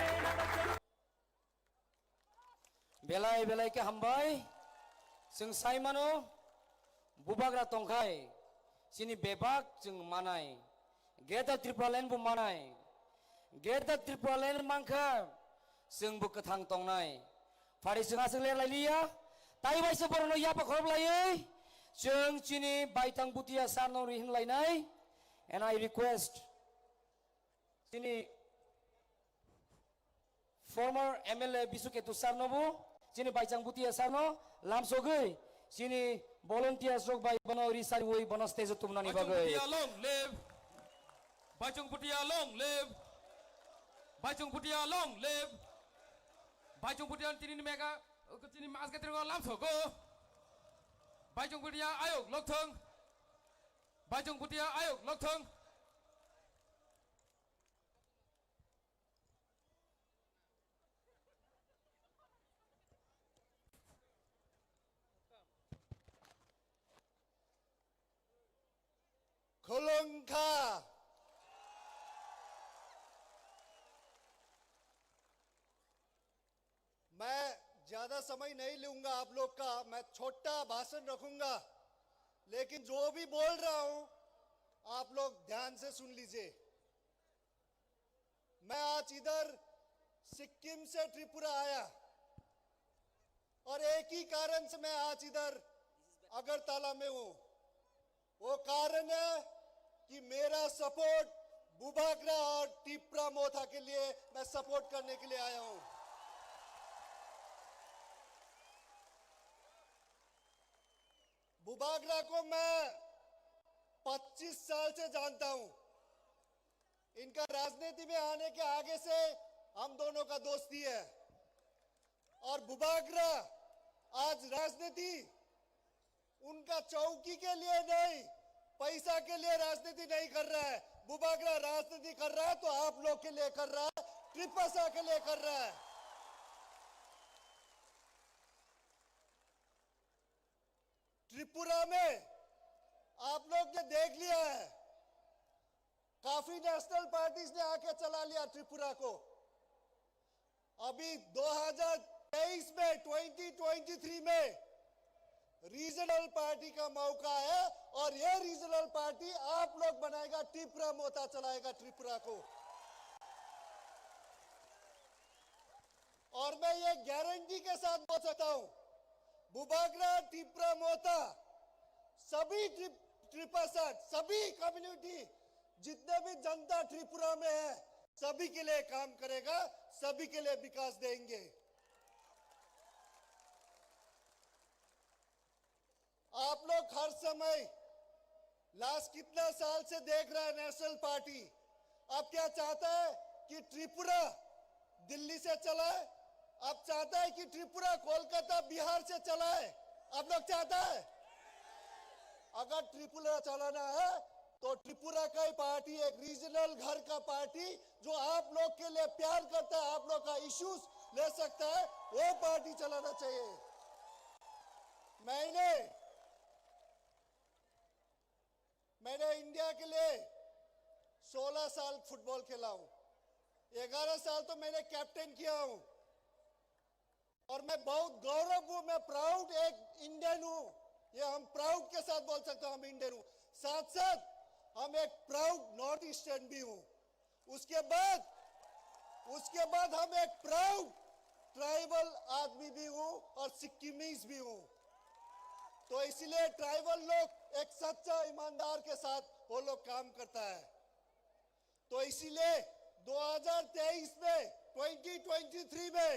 बेलाय के हमबाय जों साइमानो बुबाग्रा तंखाय सिनि बेबाक जों मानाय गेदा त्रिपुरालेन बु मानाय गेदा त्रिपुरालेन मांखा जों बु कथां तंनाय फारि जोंहा जों लेरलायलिया ताइ बाइसे बरनो या पखरब लायै जों चिनि बाइतां बुतिया सारनौ रिहिन लायनाय and I request Chini former MLA Bisuketu Sarnobu चिनि बाइचां बुतिया सारनो लामसोगै चिनि volunteers rok bai bano risari woi bano stage tumnani bagai long live Baichung Putia long live Baichung Putia long live Baichung Putia tini mega tini mas gatir go lam sogo Baichung Putia ayok lokthong Baichung Putia ayok lokthong खोलंका मैं ज्यादा समय नहीं लूंगा आप लोग का मैं छोटा भाषण रखूंगा लेकिन जो भी बोल रहा हूं आप लोग ध्यान से सुन लीजिए मैं आज इधर सिक्किम से त्रिपुरा आया और एक ही कारण से मैं आज इधर अगरतला में हूं वो कारण है कि मेरा सपोर्ट बुबाग्रा और टिपरा मोथा के लिए मैं सपोर्ट करने के लिए आया हूं बुबाग्रा को मैं 25 साल से जानता हूं इनका राजनीति में आने के आगे से हम दोनों का दोस्ती है और बुबाग्रा आज राजनीति उनका चौकी के लिए नहीं पैसा के लिए राजनीति नहीं कर रहा है बुबाग्रा राजनीति कर रहा है तो आप लोग के लिए कर रहा है त्रिपसा के लिए कर रहा है त्रिपुरा में आप लोग ने देख लिया है काफी नेशनल पार्टीज ने आके चला लिया त्रिपुरा को। अभी 2023 में 2023 में रीजनल पार्टी का मौका है और ये रीजनल पार्टी आप लोग बनाएगा, त्रिपुरा मोता चलाएगा त्रिपुरा को। और मैं ये गारंटी के साथ बोल सकता हूं, बुबागरा त्रिपुरा मोता सभी त्रिपासठ सभी कम्युनिटी जितने भी जनता त्रिपुरा में है सभी के लिए काम करेगा, सभी के लिए विकास देंगे। आप लोग हर समय लास्ट कितना साल से देख रहा है नेशनल पार्टी, अब क्या चाहता है कि त्रिपुरा दिल्ली से चलाए, अब चाहता है कि त्रिपुरा कोलकाता बिहार से चलाए। आप लोग चाहता है अगर त्रिपुरा चलाना है तो त्रिपुरा का ही पार्टी, एक रीजनल घर का पार्टी जो आप लोग के लिए प्यार करता है, आप लोग का इश्यूज ले सकता है, वो पार्टी चलाना चाहिए। मैंने इंडिया के लिए 16 साल फुटबॉल खेला हूं, 11 साल तो मैंने कैप्टन किया हूं और मैं बहुत गौरव हूं, मैं प्राउड एक इंडियन हूं। ये हम प्राउड के साथ बोल सकते हैं हम इंडियन हूं, साथ साथ हम एक प्राउड नॉर्थ ईस्टर्न भी हूं। उसके बाद हम एक प्राउड ट्राइबल आदमी भी हूं और सिक्किमीज भी हूं। तो इसलिए ट्राइबल लोग एक सच्चा ईमानदार के साथ वो लोग काम करता है। तो इसीलिए 2023 में 2023 में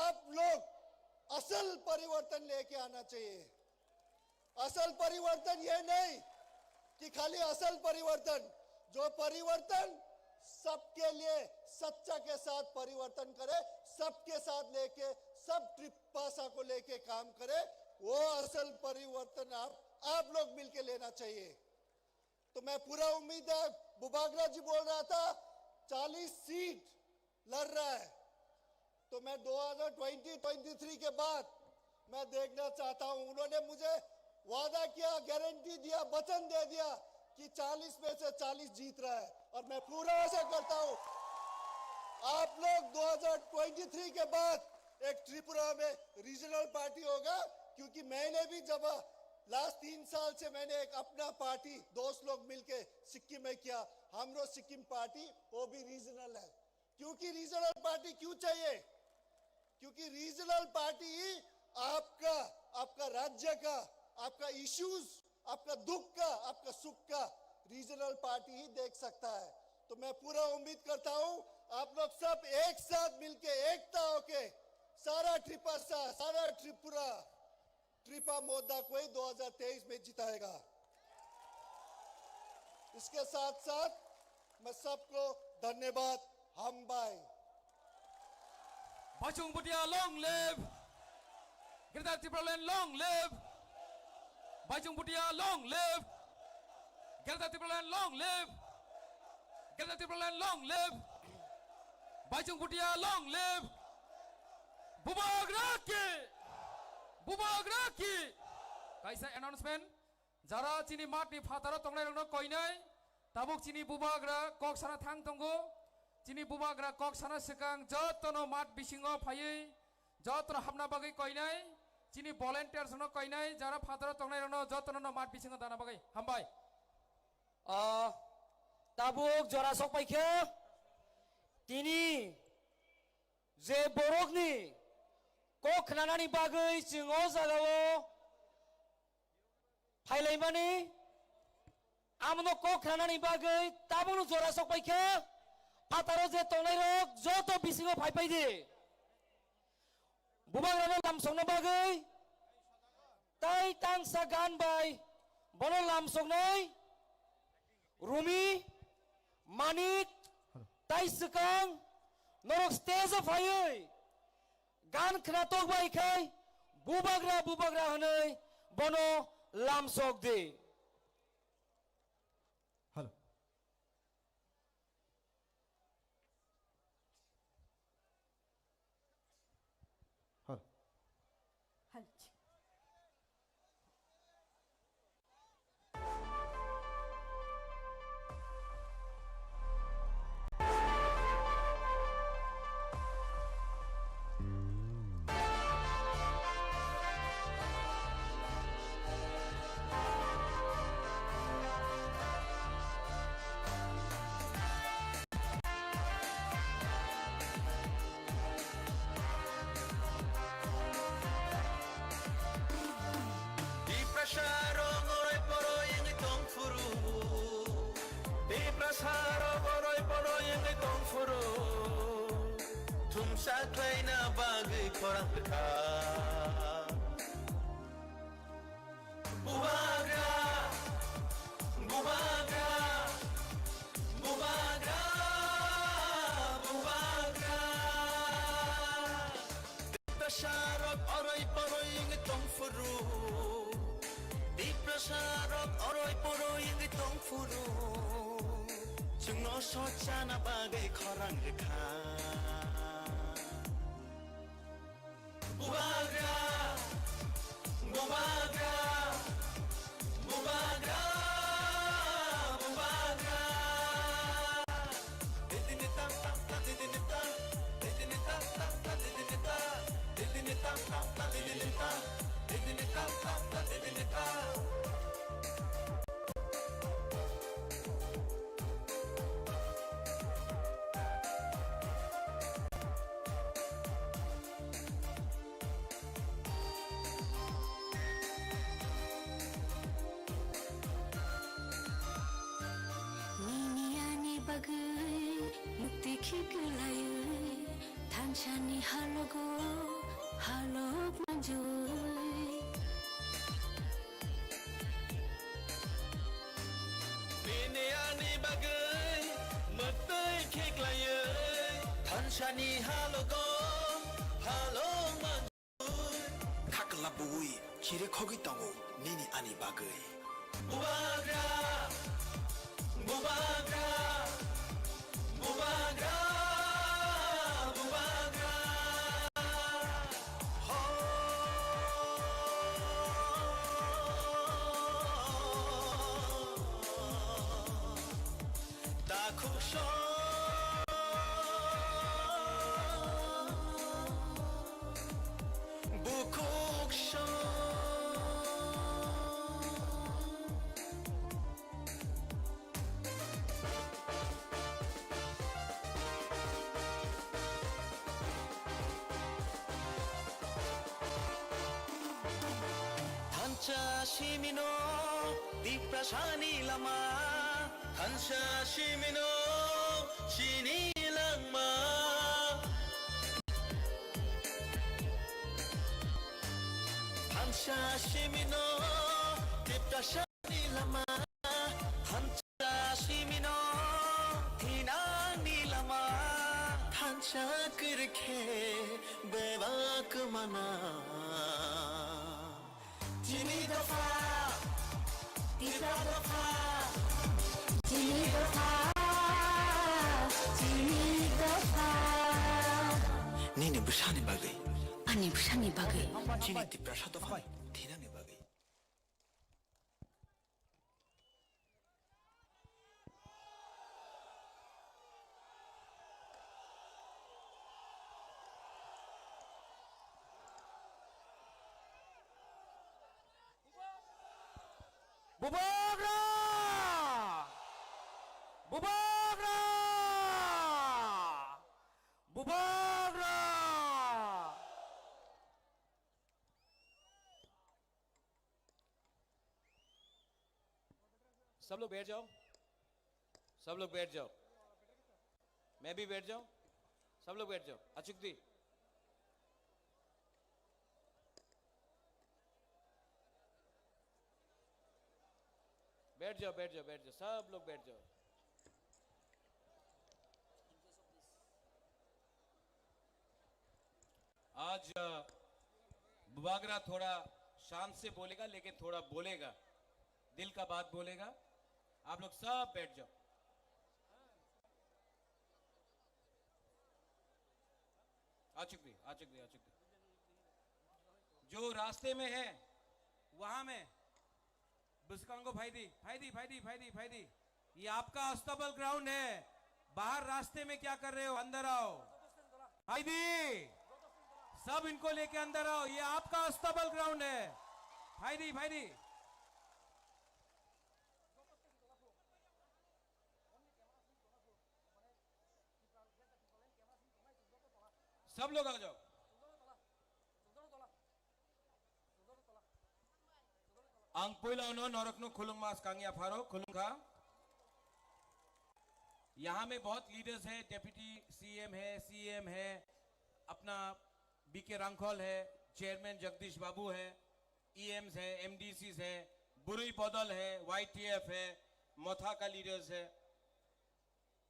आप लोग असल परिवर्तन लेके आना चाहिए। असल परिवर्तन ये नहीं कि खाली असल परिवर्तन, जो परिवर्तन सबके लिए सच्चा के साथ परिवर्तन करे, सबके साथ लेके सब त्रिभाषा को लेके काम करे, वो असल परिवर्तन आप लोग मिलके लेना चाहिए। तो मैं पूरा उम्मीद है, बुबागरा जी बोल रहा था 40 सीट लड़ रहा है, तो मैं 2023 के बाद मैं देखना चाहता हूं। उन्होंने मुझे वादा किया, गारंटी दिया, वचन दे दिया कि 40 में से 40 जीत रहा है और मैं पूरा आशा करता हूं आप लोग 2023 के बाद एक त्रिपुरा में रीजनल पार्टी होगा। क्योंकि मैंने भी जब लास्ट 3 साल से मैंने एक अपना पार्टी दोस्त लोग मिलके सिक्किम में किया, हमरो सिक्किम पार्टी वो भी रीजनल है। क्योंकि रीजनल पार्टी क्यों चाहिए? क्योंकि रीजनल पार्टी ही आपका राज्य का, आपका इश्यूज, आपका दुख का, आपका सुख का रीजनल पार्टी ही देख सकता है। तो मैं पूरा उम्मीद करता हूं आप लोग सब एक साथ मिलके एकता होके सारा त्रिपा मोदा को ही 2023 में जिताएगा। इसके साथ साथ मैं सबको धन्यवाद। हम भाई Bachung Bhutia, long live! Greta Tipraland, long live! Bachung Bhutia, long live! Greta Tipraland, long live! Greta Tipraland, long live! Bachung Bhutia, long live! Bubagra ki! Kaisa announcement? Jara chini mat ni fataro tonglai rongno koinai, tabuk chini bubagra kok sana thang tonggo. Chini bubagra kok sana sekang jotono mat bisingo phayai, jotono hamna bagai koinai, chini volunteers no koinai, jara fataro tongnai rono jotono no mat bisingo dana bagai. Hambai. Tabuk jora sok paikhe, tini je borokni kok khanani bagai jingo jagao phailai mani amno kok khanani bagai tabuk jora sok paikhe. Pataro je tonglai rok joto bisingo phai pai de bubagra lamsong na bagai tai tang sa gan bai bono lamsong nai Rumi Manik tai sekang norok stage phai gan khnatok bai khai bubagra hanai bono lamsok de. Halt. prasara boroi boroi ngai tongfuru thumsa klaina bagi khorang lekha bubagra bubagra bubagra bubagra prasara boroi boroi ngai tongfuru prasara boroi boroi ngai tongfuru chungno sochana bagai khorang lekha bubagra bubagra bubagra bubagra didinita didinita didinita didinita didinita didinita didinita didinita mukti khiglaye thanchani halogo halok manjoy Biniani bagai mukti khiglaye thanchani halogo halok manjoy khakla bui chire khogi tango nini ani bagai bubagra bubagra bubagra bubagra ho ta khusho bukuksho Shimino di prasani lama Hansha Shimino Shini lama Hansha Shimino di prasani lama Hansha Shimino Tinani lama Hansha kirke bevak mana Jini dafa, tira dafa, Jini dafa, Jini dafa. Nini busani bagai, ani busani bagai, Jini di prasha dafa, tira ni bagai. Bubagra! Bubagra! Bubagra! सब लोग बैठ जाओ, सब लोग बैठ जाओ, मैं भी बैठ जाऊं, सब लोग बैठ जाओ, अचुकती बैठ जाओ बैठ जाओ बैठ जाओ सब लोग बैठ जाओ आज बुबागरा थोड़ा शांत से बोलेगा लेकिन थोड़ा बोलेगा दिल का बात बोलेगा आप लोग सब बैठ जाओ आ चुक दी जो रास्ते में है वहां में बुस्कांगो फायदी ये आपका अस्तबल ग्राउंड है बाहर रास्ते में क्या कर रहे हो अंदर आओ फायदी सब इनको लेके अंदर आओ ये आपका अस्तबल ग्राउंड है फायदी सब लोग आ जाओ ang puila no norok no khulung mas kangya pharo khulung kha यहाँ में बहुत लीडर्स हैं, डेप्यूटी सीएम है, अपना बीके रांखोल है, चेयरमैन जगदीश बाबू है, ईएम्स है, एमडीसीज है, बुरुई बदल है, वाईटीएफ है, मोथा का लीडर्स है।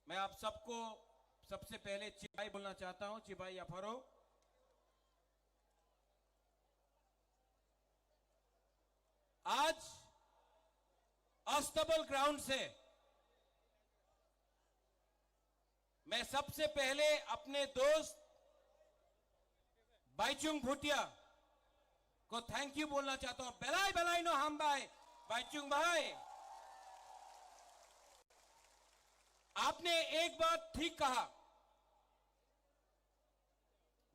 मैं आप सबको सबसे पहले चिबाई बोलना चाहता हूं, चिबाई अफरो। आज अस्तबल ग्राउंड से मैं सबसे पहले अपने दोस्त बाइचुंग भूटिया को थैंक यू बोलना चाहता हूं। बेलाई बेलाई नो हम भाई बाइचुंग भाई, आपने एक बात ठीक कहा,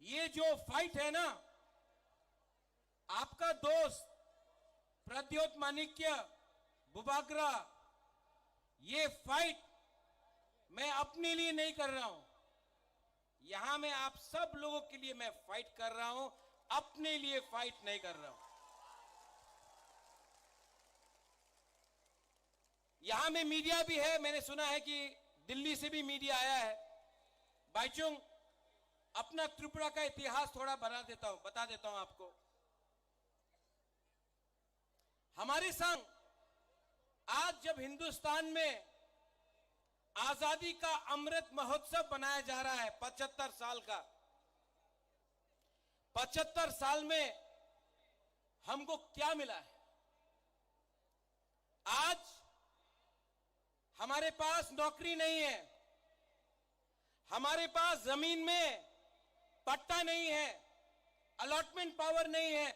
ये जो फाइट है ना, आपका दोस्त प्रद्योत माणिक्य बुबाग्रा, ये फाइट मैं अपने लिए नहीं कर रहा हूं, यहां मैं आप सब लोगों के लिए मैं फाइट कर रहा हूं, अपने लिए फाइट नहीं कर रहा हूं। यहां में मीडिया भी है, मैंने सुना है कि दिल्ली से भी मीडिया आया है। बाइचुंग, अपना त्रिपुरा का इतिहास थोड़ा बता देता हूं आपको। हमारे संग आज जब हिंदुस्तान में आजादी का अमृत महोत्सव बनाया जा रहा है 75 साल का, 75 साल में हमको क्या मिला है? आज हमारे पास नौकरी नहीं है, हमारे पास जमीन में पट्टा नहीं है, अलॉटमेंट पावर नहीं है,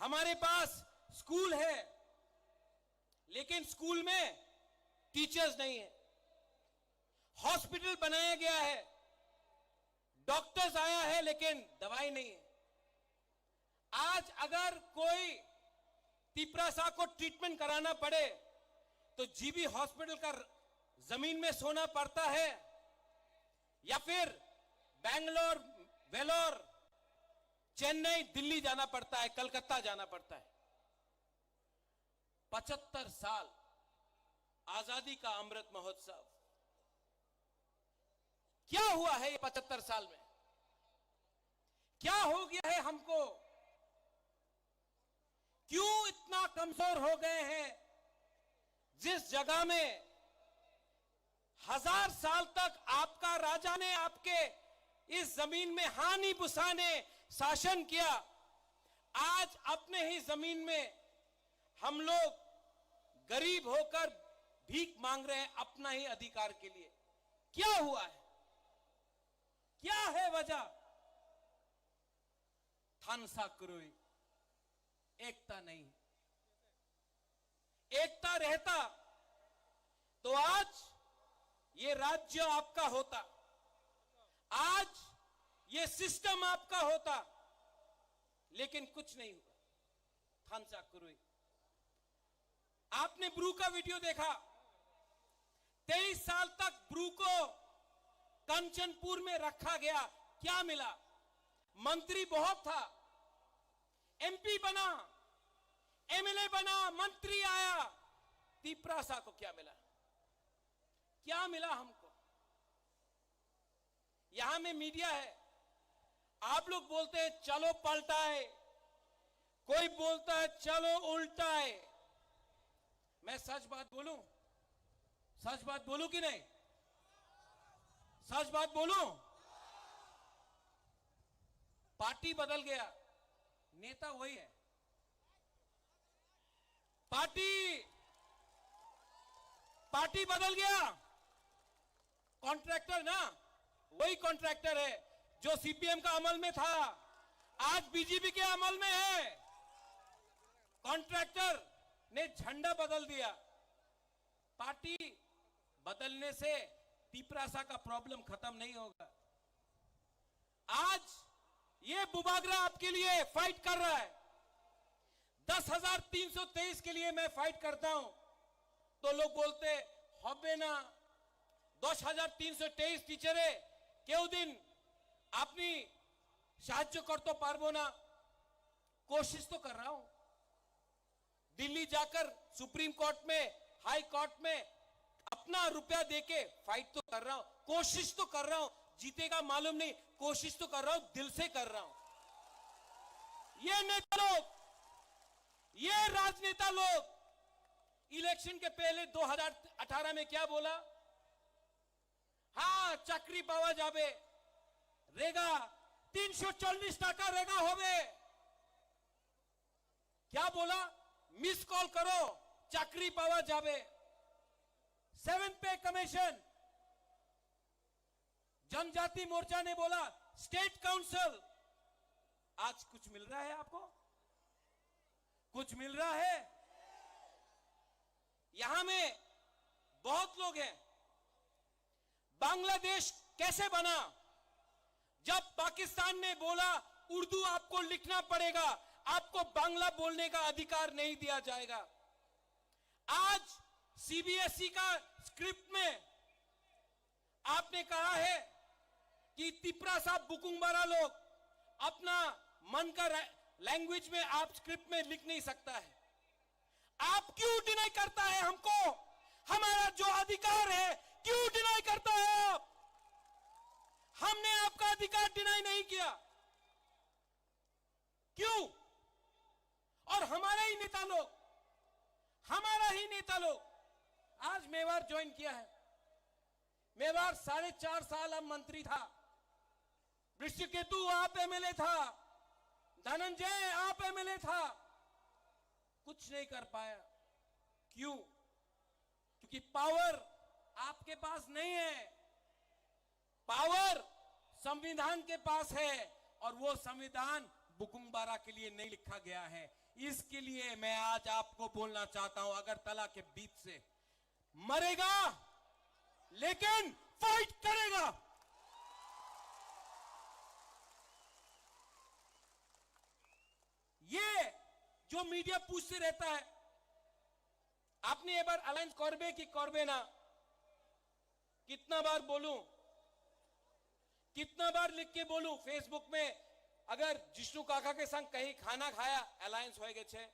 हमारे पास स्कूल है लेकिन स्कूल में टीचर्स नहीं है, हॉस्पिटल बनाया गया है, डॉक्टर्स आया है लेकिन दवाई नहीं है। आज अगर कोई तिपरासा को ट्रीटमेंट कराना पड़े तो जीबी हॉस्पिटल का जमीन में सोना पड़ता है या फिर बैंगलोर, वेलोर, चेन्नई, दिल्ली जाना पड़ता है, कलकत्ता जाना पड़ता है। 75 साल आजादी का अमृत महोत्सव, क्या हुआ है ये 75 साल में? क्या हो गया है हमको? क्यों इतना कमजोर हो गए हैं? जिस जगह में 1000 साल तक आपका राजा ने आपके इस जमीन में हानि बुसा ने शासन किया, आज अपने ही जमीन में हम लोग गरीब होकर भीख मांग रहे हैं अपना ही अधिकार के लिए। क्या हुआ है? क्या है वजह? थानसा कुरुई, एकता नहीं। एकता रहता तो आज ये राज्य आपका होता, आज ये सिस्टम आपका होता, लेकिन कुछ नहीं हुआ। थानसा कुरुई, आपने ब्रू का वीडियो देखा, 23 साल तक ब्रू को कंचनपुर में रखा गया, क्या मिला? मंत्री बहुत था, एमपी बना, एमएलए बना, मंत्री आया, तिपरासा को क्या मिला? क्या मिला हमको? यहां में मीडिया है, आप लोग बोलते हैं चलो पलटाए, कोई बोलता है चलो उल्टाए। मैं सच बात बोलूं? सच बात बोलूं कि नहीं? सच बात बोलूं? पार्टी बदल गया, नेता वही है। पार्टी बदल गया, कॉन्ट्रैक्टर ना वही कॉन्ट्रैक्टर है जो सीपीएम का अमल में था, आज बीजेपी के अमल में है। कॉन्ट्रैक्टर ने झंडा बदल दिया। पार्टी बदलने से तिपरासा का प्रॉब्लम खत्म नहीं होगा। आज ये बुबाग्रा आपके लिए फाइट कर रहा है, 10,323 के लिए मैं फाइट करता हूं तो लोग बोलते होबे ना 10,323 टीचरे क्यों दिन अपनी साहाय्य कर तो पारबो ना। कोशिश तो कर रहा हूं, दिल्ली जाकर सुप्रीम कोर्ट में, हाई कोर्ट में अपना रुपया देके फाइट तो कर रहा हूं, कोशिश तो कर रहा हूं, जीतेगा मालूम नहीं, कोशिश तो कर रहा हूं, दिल से कर रहा हूं। ये नेता लोग, ये राजनेता लोग इलेक्शन के पहले 2018 में क्या बोला? हाँ, चाकरी पावा जाबे, रेगा 340 टाका रेगा होवे। क्या बोला? मिस कॉल करो, चाकरी पावा जाबे। 7 पे कमीशन। जनजाति मोर्चा ने बोला स्टेट काउंसिल। आज कुछ मिल रहा है आपको? कुछ मिल रहा है? यहां में बहुत लोग हैं। बांग्लादेश कैसे बना? जब पाकिस्तान ने बोला उर्दू आपको लिखना पड़ेगा, आपको बांग्ला बोलने का अधिकार नहीं दिया जाएगा। आज सीबीएसई का स्क्रिप्ट में आपने कहा है कि तिपरा साहब बुकुंबारा लोग अपना मन का लैंग्वेज में आप स्क्रिप्ट में लिख नहीं सकता है। आप क्यों डिनाई करता है हमको? हमारा जो अधिकार है क्यों डिनाई करता है आप? हमने आपका अधिकार डिनाई नहीं किया, क्यों? और हमारा ही नेता लोग आज मेवाड़ ज्वाइन किया है। मेवाड़ 4.5 साल अब मंत्री था। वृषकेतु आप एमएलए था, धनंजय आप एमएलए था, कुछ नहीं कर पाया। क्यों? क्योंकि पावर आपके पास नहीं है। पावर संविधान के पास है, और वो संविधान बुकुंबारा के लिए नहीं लिखा गया है। इसके लिए मैं आज आपको बोलना चाहता हूं, अगरतला के बीच से मरेगा लेकिन फाइट करेगा। ये जो मीडिया पूछते रहता है, आपने एक बार अलायंस करबे कि करबे ना, कितना बार बोलूं, कितना बार लिख के बोलूं फेसबुक में? अगर जिष्णु काका के संग कहीं खाना खाया, अलायंस हो गए छे।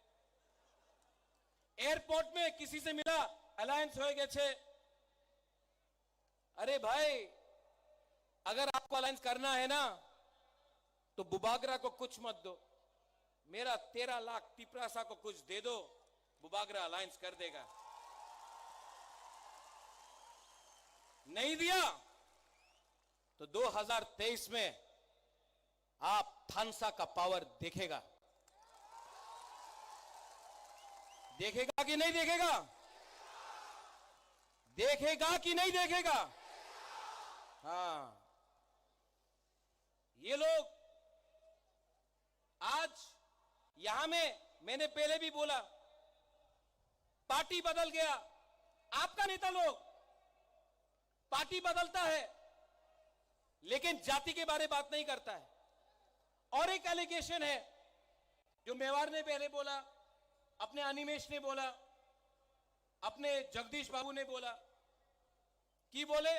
एयरपोर्ट में किसी से मिला, अलायंस हो गए छे। अरे भाई, अगर आपको अलायंस करना है ना, तो बुबागरा को कुछ मत दो, मेरा 13 लाख तिपरासा को कुछ दे दो, बुबागरा अलायंस कर देगा। नहीं दिया तो 2023 में आप थानसा का पावर देखेगा। देखेगा कि नहीं देखेगा? देखेगा कि नहीं देखेगा? हाँ, ये लोग आज यहां में, मैंने पहले भी बोला, पार्टी बदल गया। आपका नेता लोग पार्टी बदलता है लेकिन जाति के बारे में बात नहीं करता है। और एक एलिगेशन है जो मेवाड़ ने पहले बोला, अपने अनिमेश ने बोला, अपने जगदीश बाबू ने बोला कि बोले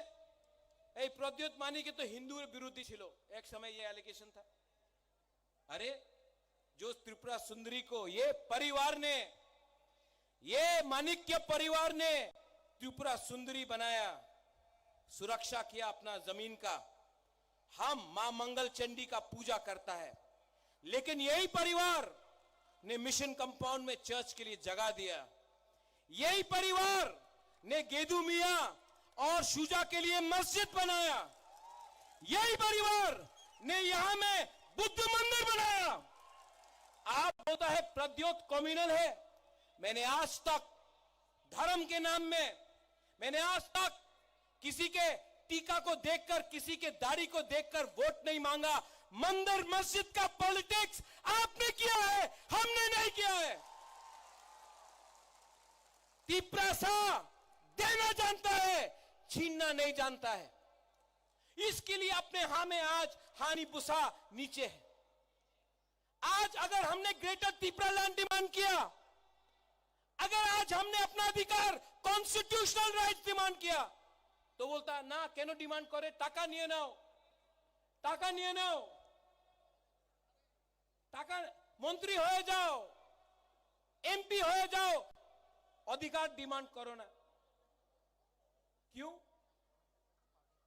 प्रद्योत मानी के तो हिंदू विरोधी छिलो, एक समय ये एलिगेशन था। अरे, जो त्रिपुरा सुंदरी को ये परिवार ने, ये माणिक्य परिवार ने त्रिपुरा सुंदरी बनाया, सुरक्षा किया अपना जमीन का। हम मां मंगल चंडी का पूजा करता है, लेकिन यही परिवार ने मिशन कंपाउंड में चर्च के लिए जगह दिया। यही परिवार ने गेदू मिया और शुजा के लिए मस्जिद बनाया। यही परिवार ने यहां में बुद्ध मंदिर बनाया। आप बोलता है प्रद्योत कम्युनल है। मैंने आज तक धर्म के नाम में, मैंने आज तक किसी के टीका को देखकर, किसी के दाढ़ी को देखकर वोट नहीं मांगा। मंदिर मस्जिद का पॉलिटिक्स आपने किया है, हमने नहीं किया है। तिपरासा देना जानता है, छीनना नहीं जानता है। इसके लिए अपने हां में आज हानि बुसा नीचे है। आज अगर हमने ग्रेटर तिपरा लैंड डिमांड किया, अगर आज हमने अपना अधिकार, कॉन्स्टिट्यूशनल राइट डिमांड किया, तो बोलता ना केनो डिमांड करे, टाका निये नाओ, टाका निये नाओ, टाका मंत्री हो जाओ, एमपी हो जाओ, अधिकार डिमांड करो ना। क्यों?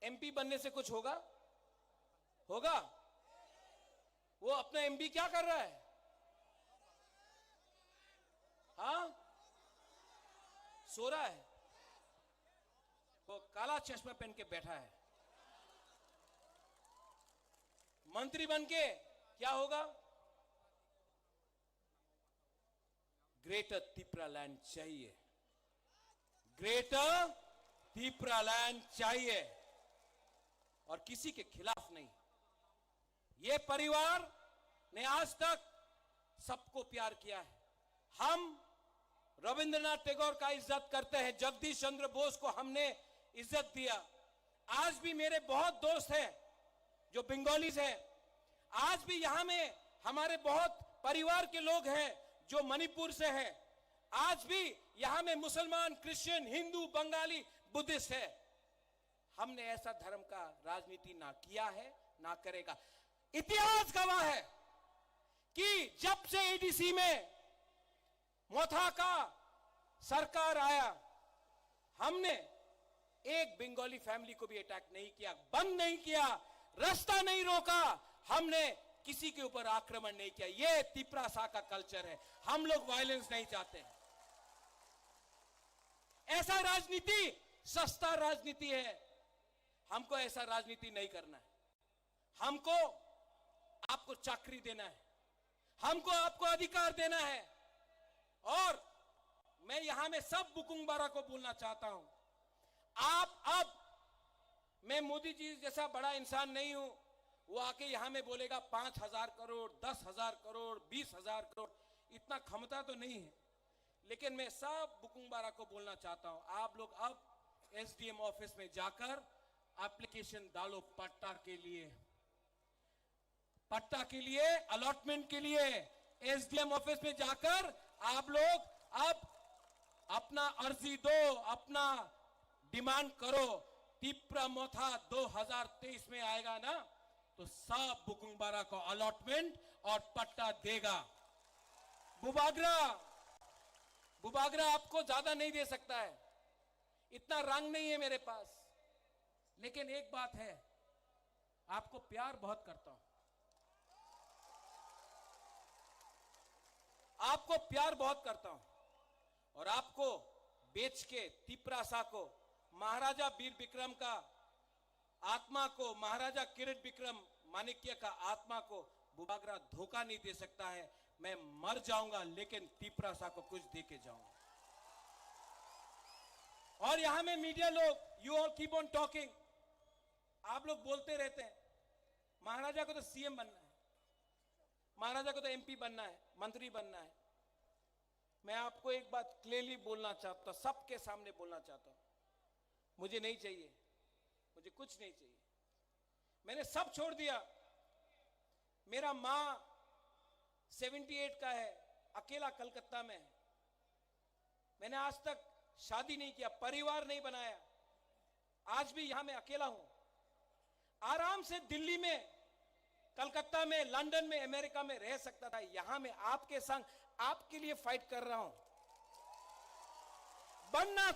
एमपी बनने से कुछ होगा? होगा? वो अपना एमपी क्या कर रहा है? हाँ, सो रहा है। वो काला चश्मा पहन के बैठा है। मंत्री बन के क्या होगा? ग्रेटर त्रिपुरा लैंड चाहिए, ग्रेटर त्रिपुरा लैंड चाहिए, और किसी के खिलाफ नहीं। ये परिवार ने आज तक सबको प्यार किया है। हम रविंद्रनाथ टैगोर का इज्जत करते हैं, जगदीश चंद्र बोस को हमने इज्जत दिया। आज भी मेरे बहुत दोस्त हैं जो बंगालीज हैं। आज भी यहां में हमारे बहुत परिवार के लोग हैं जो मणिपुर से हैं। आज भी यहां में मुसलमान, क्रिश्चियन, हिंदू, बंगाली, बुद्धिस्ट है। हमने ऐसा धर्म का राजनीति ना किया है, ना करेगा। इतिहास गवाह है कि जब से एडीसी में मोथा का सरकार आया, हमने एक बंगाली फैमिली को भी अटैक नहीं किया, बंद नहीं किया, रास्ता नहीं रोका, हमने किसी के ऊपर आक्रमण नहीं किया। यह त्रिपुरा सा का कल्चर है। हम लोग वायलेंस नहीं चाहते। ऐसा राजनीति सस्ता राजनीति है। हमको ऐसा राजनीति नहीं करना है। हमको आपको चाकरी देना है, हमको आपको अधिकार देना है। और मैं यहां में सब बुकुंगबारा को बोलना चाहता हूं, आप अब, मैं मोदी जी जैसा बड़ा इंसान नहीं हूं, वो आके यहां में बोलेगा 5,000 करोड़, 10,000 करोड़, 20,000 करोड़, इतना क्षमता तो नहीं है। लेकिन मैं सब बुकुंगबारा को बोलना चाहता हूं, आप लोग अब एसडीएम ऑफिस में जाकर एप्लीकेशन डालो पट्टा के लिए, पट्टा के लिए, अलॉटमेंट के लिए। एसडीएम ऑफिस में जाकर आप लोग अब अपना अर्जी दो, अपना डिमांड करो। त्रिपुरा मोथा 2023 में आएगा ना, तो सब बुकुंगबारा को अलॉटमेंट और पट्टा देगा। बुबागरा आपको ज्यादा नहीं दे सकता है, इतना रंग नहीं है मेरे पास। लेकिन एक बात है, आपको प्यार बहुत करता हूं, आपको प्यार बहुत करता हूं, और आपको बेच के त्रिपुरा सा को, महाराजा वीर विक्रम का आत्मा को, महाराजा किरीट विक्रम माणिक्य का आत्मा को बुबागरा धोखा नहीं दे सकता है। मैं मर जाऊंगा लेकिन त्रिपुरा सा को कुछ दे के जाऊंगा। और यहां में मीडिया लोग, you all keep on talking, आप लोग बोलते रहते हैं महाराजा को तो सीएम बनना है, महाराजा को तो एमपी बनना है, मंत्री बनना है। मैं आपको एक बात क्लियरली बोलना चाहता हूं, सबके सामने बोलना चाहता हूं, मुझे नहीं चाहिए, मुझे कुछ नहीं चाहिए। मैंने सब छोड़ दिया। मेरा मां 78 का है, अकेला कलकत्ता में है। मैंने आज तक शादी नहीं किया, परिवार नहीं बनाया। आज भी यहां मैं अकेला हूं। आराम से दिल्ली में, कलकत्ता में, लंदन में, अमेरिका में रह सकता था। यहां मैं आपके संग, आपके लिए फाइट कर रहा हूं। बनना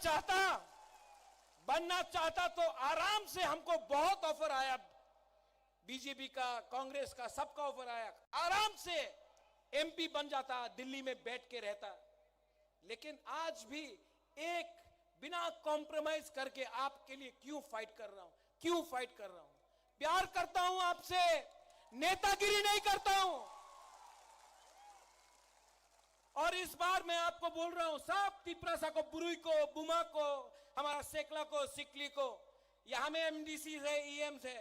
चाहता तो आराम से, हमको बहुत ऑफर आया, बीजेपी का, कांग्रेस का, सबका ऑफर आया, आराम से एमपी बन जाता, दिल्ली में बैठ के रहता। लेकिन आज भी एक बिना कॉम्प्रोमाइज करके आपके लिए क्यों फाइट कर रहा हूं, क्यों फाइट कर रहा हूं? प्यार करता हूं आपसे, नेतागिरी नहीं करता हूं। और इस बार मैं आपको बोल रहा हूं, सब त्रिपुरा सा को, बुरुई को, बुमा को, हमारा सेकला को, सिकली को, यहां में एमडीसी है, ईएम है,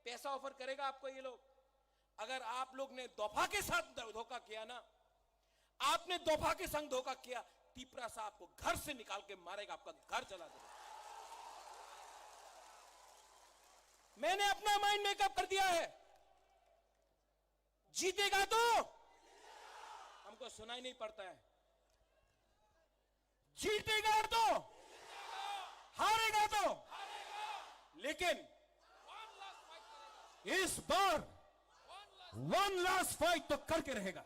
पैसा ऑफर करेगा आपको ये लोग। अगर आप लोग ने दोफा के साथ धोखा किया ना, आपने दोफा के संग धोखा किया, त्रिपुरा सा आपको घर से निकाल के मारेगा, आपका घर जला देगा। मैंने अपना माइंड मेकअप कर दिया है। जीतेगा तो हमको सुनाई नहीं पड़ता है, जीतेगा तो, हारेगा तो, लेकिन इस बार वन लास्ट फाइट तो करके रहेगा।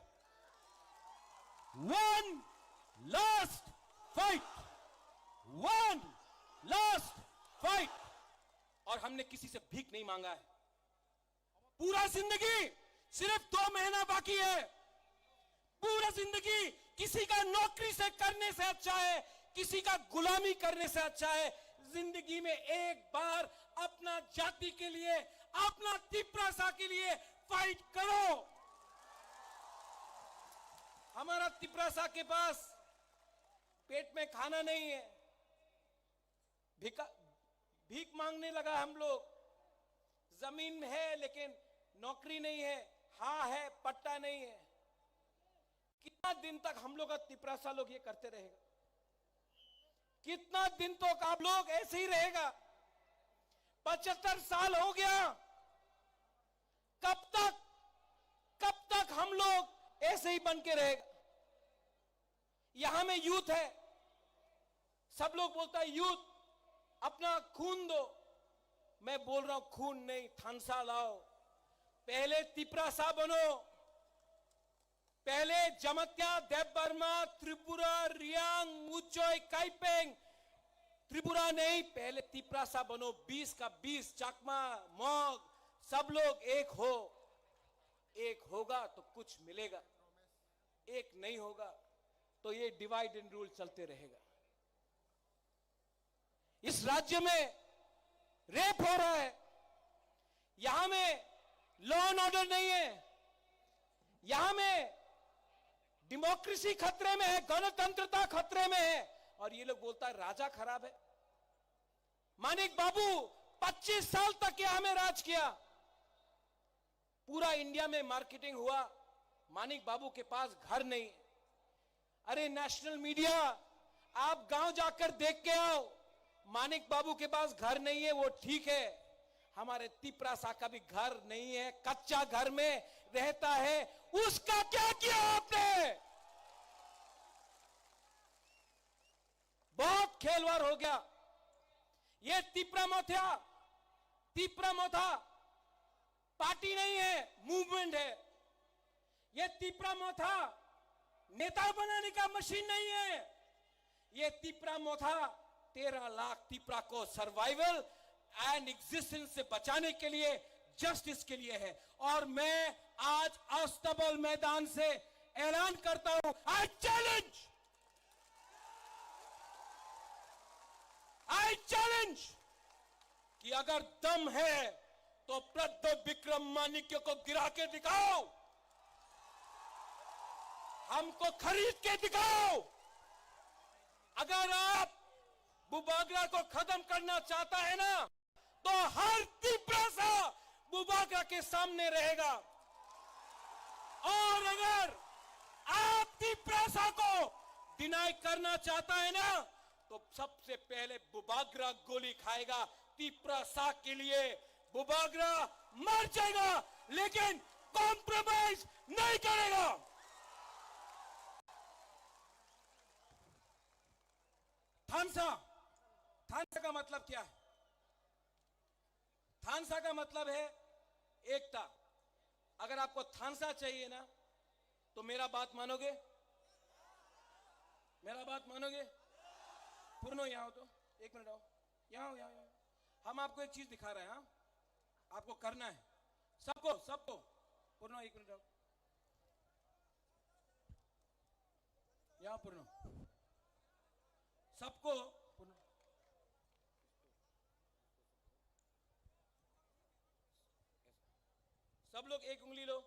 One last fight fight. और हमने किसी से भीख नहीं मांगा है। पूरा जिंदगी सिर्फ 2 महीना बाकी है। पूरा जिंदगी किसी का नौकरी से करने से अच्छा है, किसी का गुलामी करने से अच्छा है। जिंदगी में एक बार अपना जाति के लिए, अपना तिपरासा के लिए फाइट करो। हमारा तिपरासा के पास पेट में खाना नहीं है, भीख मांगने लगा हम लोग। जमीन है लेकिन नौकरी नहीं है, हाँ है पट्टा नहीं है। कितना दिन तक हम लोग का तिपरासा लोग ये करते रहेगा? कितना दिन तक आप लोग ऐसे ही रहेगा? 75 साल हो गया। कब तक हम लोग ऐसे ही बन के रहेगा? यहां में यूथ है, सब लोग बोलता है यूथ अपना खून दो। मैं बोल रहा हूं खून नहीं, थानसा लाओ। पहले तिपरासा बनो, पहले जमत्या, देवबर्मा, त्रिपुरा, रियांग, मुचोय, काइपेंग। त्रिपुरा नहीं, पहले तिपरासा बनो। 20 का 20, चाकमा, मॉग, सब लोग एक हो। एक होगा तो कुछ मिलेगा, एक नहीं होगा तो ये डिवाइड एंड रूल चलते रहेगा। इस राज्य में रेप हो रहा है, यहां में लॉ एंड ऑर्डर नहीं है, यहां में डेमोक्रेसी खतरे में है, गणतंत्रता खतरे में है। और ये लोग बोलता है राजा खराब है। मानिक बाबू 25 साल तक यहां में राज किया, पूरा इंडिया में मार्केटिंग हुआ। मानिक बाबू के पास घर नहीं। अरे नेशनल मीडिया, आप गांव जाकर देख के आओ। मानिक बाबू के पास घर नहीं है वो ठीक है, हमारे तिपरासा का भी घर नहीं है, कच्चा घर में रहता है। उसका क्या किया आपने? बहुत खेलवाड़ हो गया। ये तिपरामोथा पार्टी नहीं है, मूवमेंट है। ये तिपरामोथा नेता बनाने का मशीन नहीं है। ये तिपरामोथा 13 लाख तिपरा को सर्वाइवल एंड एग्जिस्टेंस से बचाने के लिए, जस्टिस के लिए है। और मैं आज अस्तबल मैदान से ऐलान करता हूं, आई चैलेंज कि अगर दम है तो प्रद्योत विक्रम मानिक्य को गिरा के दिखाओ, हमको खरीद के दिखाओ। अगर आप बुबागरा को खत्म करना चाहता है ना, तो हर तिपरासा बुबागरा के सामने रहेगा। और अगर आप तिपरासा को डिनाई करना चाहता है ना, तो सबसे पहले बुबागरा गोली खाएगा। तिपरासा के लिए बुबागरा मर जाएगा, लेकिन कॉम्प्रोमाइज नहीं करेगा। थानसा का मतलब क्या है? थानसा का मतलब है एकता। अगर आपको थानसा चाहिए ना, तो मेरा बात मानोगे? मेरा बात मानोगे? पूर्णो यहाँ हो तो 1 मिनट आओ, यहाँ हम आपको एक चीज दिखा रहे हैं। हाँ, आपको करना है, सबको पूर्णो 1 मिनट आओ, यहाँ पूर्णो, सबको पूर्णो। सब लोग एक उंगली लो,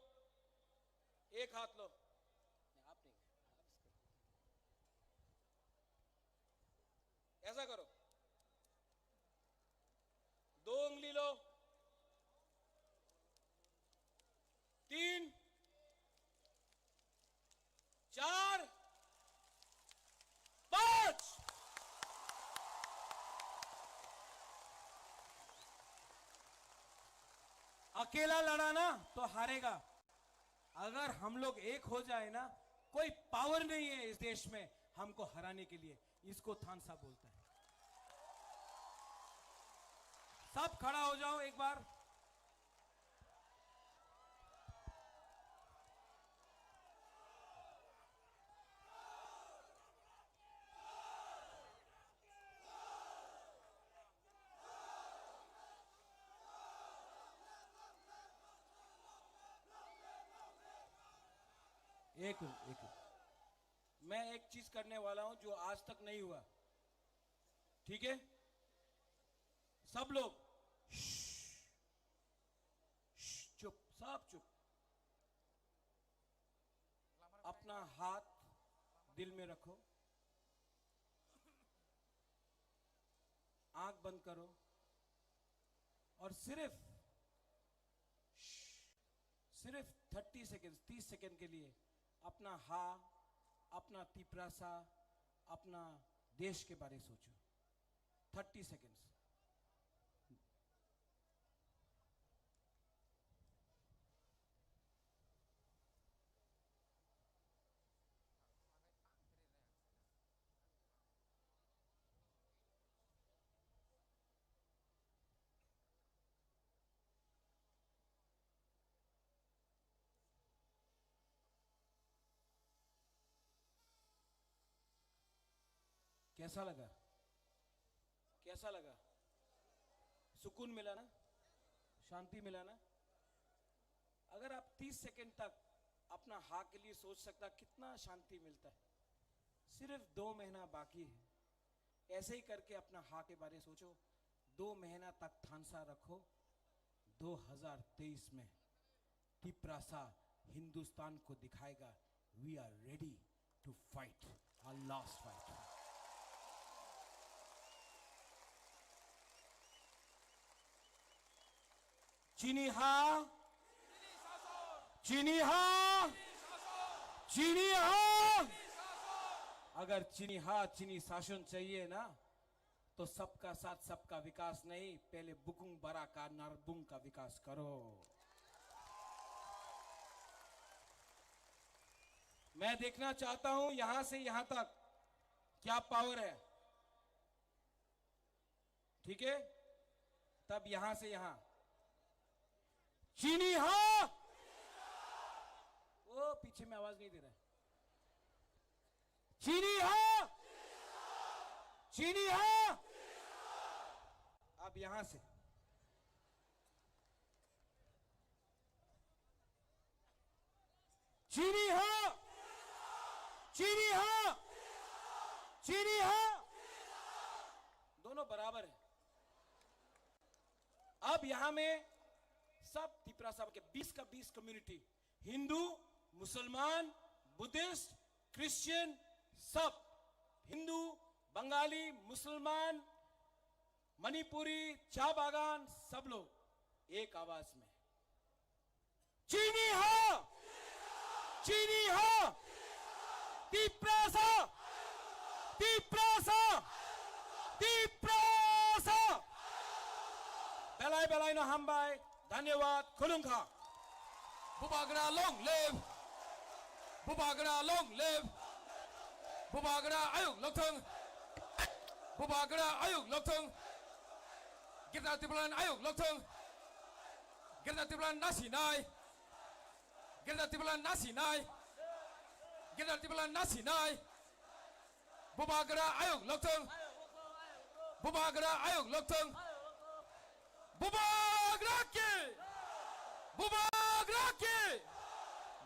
एक हाथ लो। आप नहीं, ऐसा करो। 2 उंगली लो, 3, 4, 5। अकेला लड़ा ना तो हारेगा। अगर हम लोग एक हो जाए ना, कोई पावर नहीं है इस देश में हमको हराने के लिए। इसको थानसा बोलता है। सब खड़ा हो जाओ एक बार। एक मिनट मैं एक चीज करने वाला हूं जो आज तक नहीं हुआ, ठीक है? सब लोग चुप, सब चुप। अपना हाथ दिल में रखो, आंख बंद करो और सिर्फ 30 सेकेंड 30 सेकेंड के लिए अपना अपना तिपरासा, अपना देश के बारे में सोचो। 30 सेकेंड्स। कैसा लगा? कैसा लगा? सुकून मिला ना? शांति मिला ना? अगर आप 30 सेकेंड तक अपना हाँ के लिए सोच सकता, कितना शांति मिलता है। सिर्फ 2 महीना बाकी है। ऐसे ही करके अपना हाँ के बारे में सोचो। 2 महीना तक थानसा रखो। 2023 में तिपरासा हिंदुस्तान को दिखाएगा, we are ready to fight our last fight. चीनी हाँ, चीनी हाँ, चीनी हाँ। अगर चीनी हाँ, चीनी शासन चाहिए ना, तो सबका साथ सबका विकास नहीं, पहले बुकुंग बरा का नारबुंग का विकास करो। मैं देखना चाहता हूं यहां से यहां तक क्या पावर है, ठीक है? तब यहां से यहां चीनी हाँ। वो पीछे में आवाज नहीं दे रहा है। चीनी हाँ, चीनी हाँ। अब यहां से चीनी हाँ, चीनी हाँ, चीनी हाँ। दोनों बराबर है। अब यहां में सब तिपरासा के 20 का 20 कम्युनिटी, हिंदू, मुसलमान, बुद्धिस्ट, क्रिश्चियन, सब हिंदू, बंगाली, मुसलमान, मणिपुरी, चा बागान, सब लोग एक आवाज में चीनी हाँ, चीनी हाँ, तिपरासा, तिपरासा, तिपरासा। बेलाय बेलाय न हामबाय। धन्यवाद। खुलुंखा। बुबागड़ा लॉन्ग लिव, बुबागड़ा लॉन्ग लिव, बुबागड़ा आयुग लोथंग, बुबागड़ा आयुग लोथंग, गिरना तिबलान आयुग लोथंग, गिरना तिबलान नासी नाय, गिरना तिबलान नासी नाय, गिरना तिबलान नासी नाय, बुबागड़ा आयुग लोथंग, बुबागड़ा आयुग लोथंग, बुबागड़ा के, बुबागड़ा के,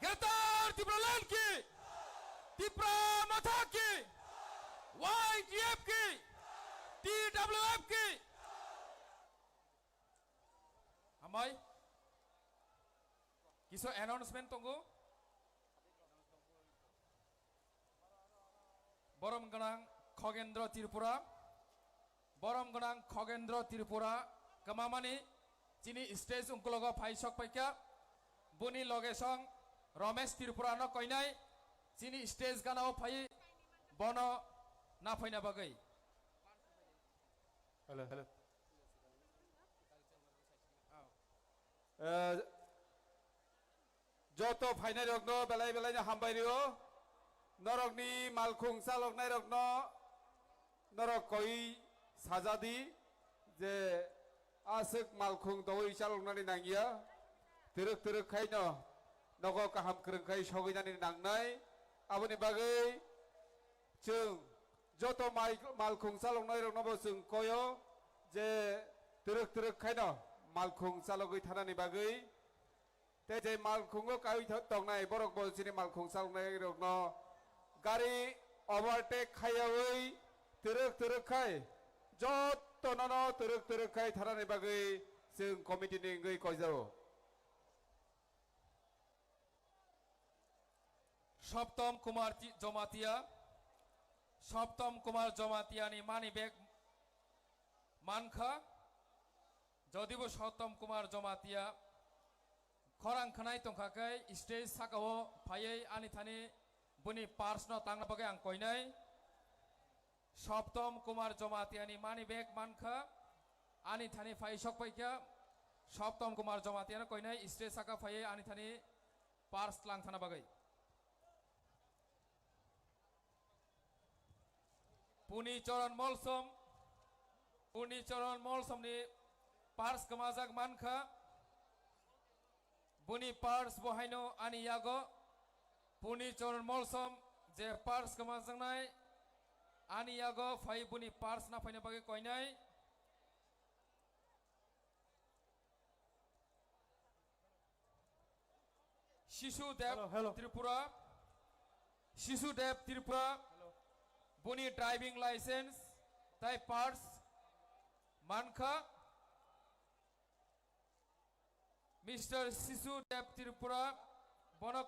गिरफ्तार तिब्रालैंड की, तिब्रा मथा की, YGF की, TWF की। हमारे किसो अनाउंसमेंट तंगो बरम गणां खगेंद्र त्रिपुरा, बरम गणां खगेंद्र त्रिपुरा कमामानी चीनी स्टेज उनकोलोगो फाइसक पैक्या बुनी लोगेशं रमेश त्रिपुरा न कइनाय चीनी स्टेज गानाव फाइ बनो ना फैना बागै। हेलो हेलो जोतो फाइनाय रगनो बेलाय बेलाय हामबायरियो नरकनी मालखुं सालकनाय रगनो नरक कई साजादी जे आसक मालखुं दवै सालकनानै नांगिया तिरक तिरक खायनो नगो काहाम krengkai सगैनानै नांनाय आबनि बागै जों जोतो मालखुं सालकनाय रगनो जों कयो जे तिरक तिरक खायनो मालखुं सालगै थानानै बागै te je mal khungo kai tong nai borok bol sini mal khung sal nai rok no gari overtake khayawai teruk khai jot tonono teruk khai tharani bagai जों कमिटिनि गै कयजाव সপ্তম কুমার জমাতিয়া नि मानी बेग मानखा जदिबो सप्तम कुमार जमातिया खरां खनाय तंखाखै स्टेज साकाओ फायै आनि थानि बुनि पार्स न तांना बगे आं कयनाय सप्तम कुमार जमातिया नि मानी बेग मानखा आनि थानि फाय सकबायखा सप्तम कुमार जमातिया कयनाय स्टेज साका फायै आनि थानि पार्स लां थाना बगै पुनि चरण मलसम नि पार्स कमाजाक मानखा बुनि पार्स बहायनो आनि यागो पुनि चरण मलसम जे पार्स कमाजांनाय आनि यागो फाय बुनि पार्स ना फायनो बागै कयनाय शिशुदेव त्रिपुरा बुनी ड्राइविंग लाइसेंस ताई पार्स मानखा मिस्टर शिशुदेव त्रिपुरा बनो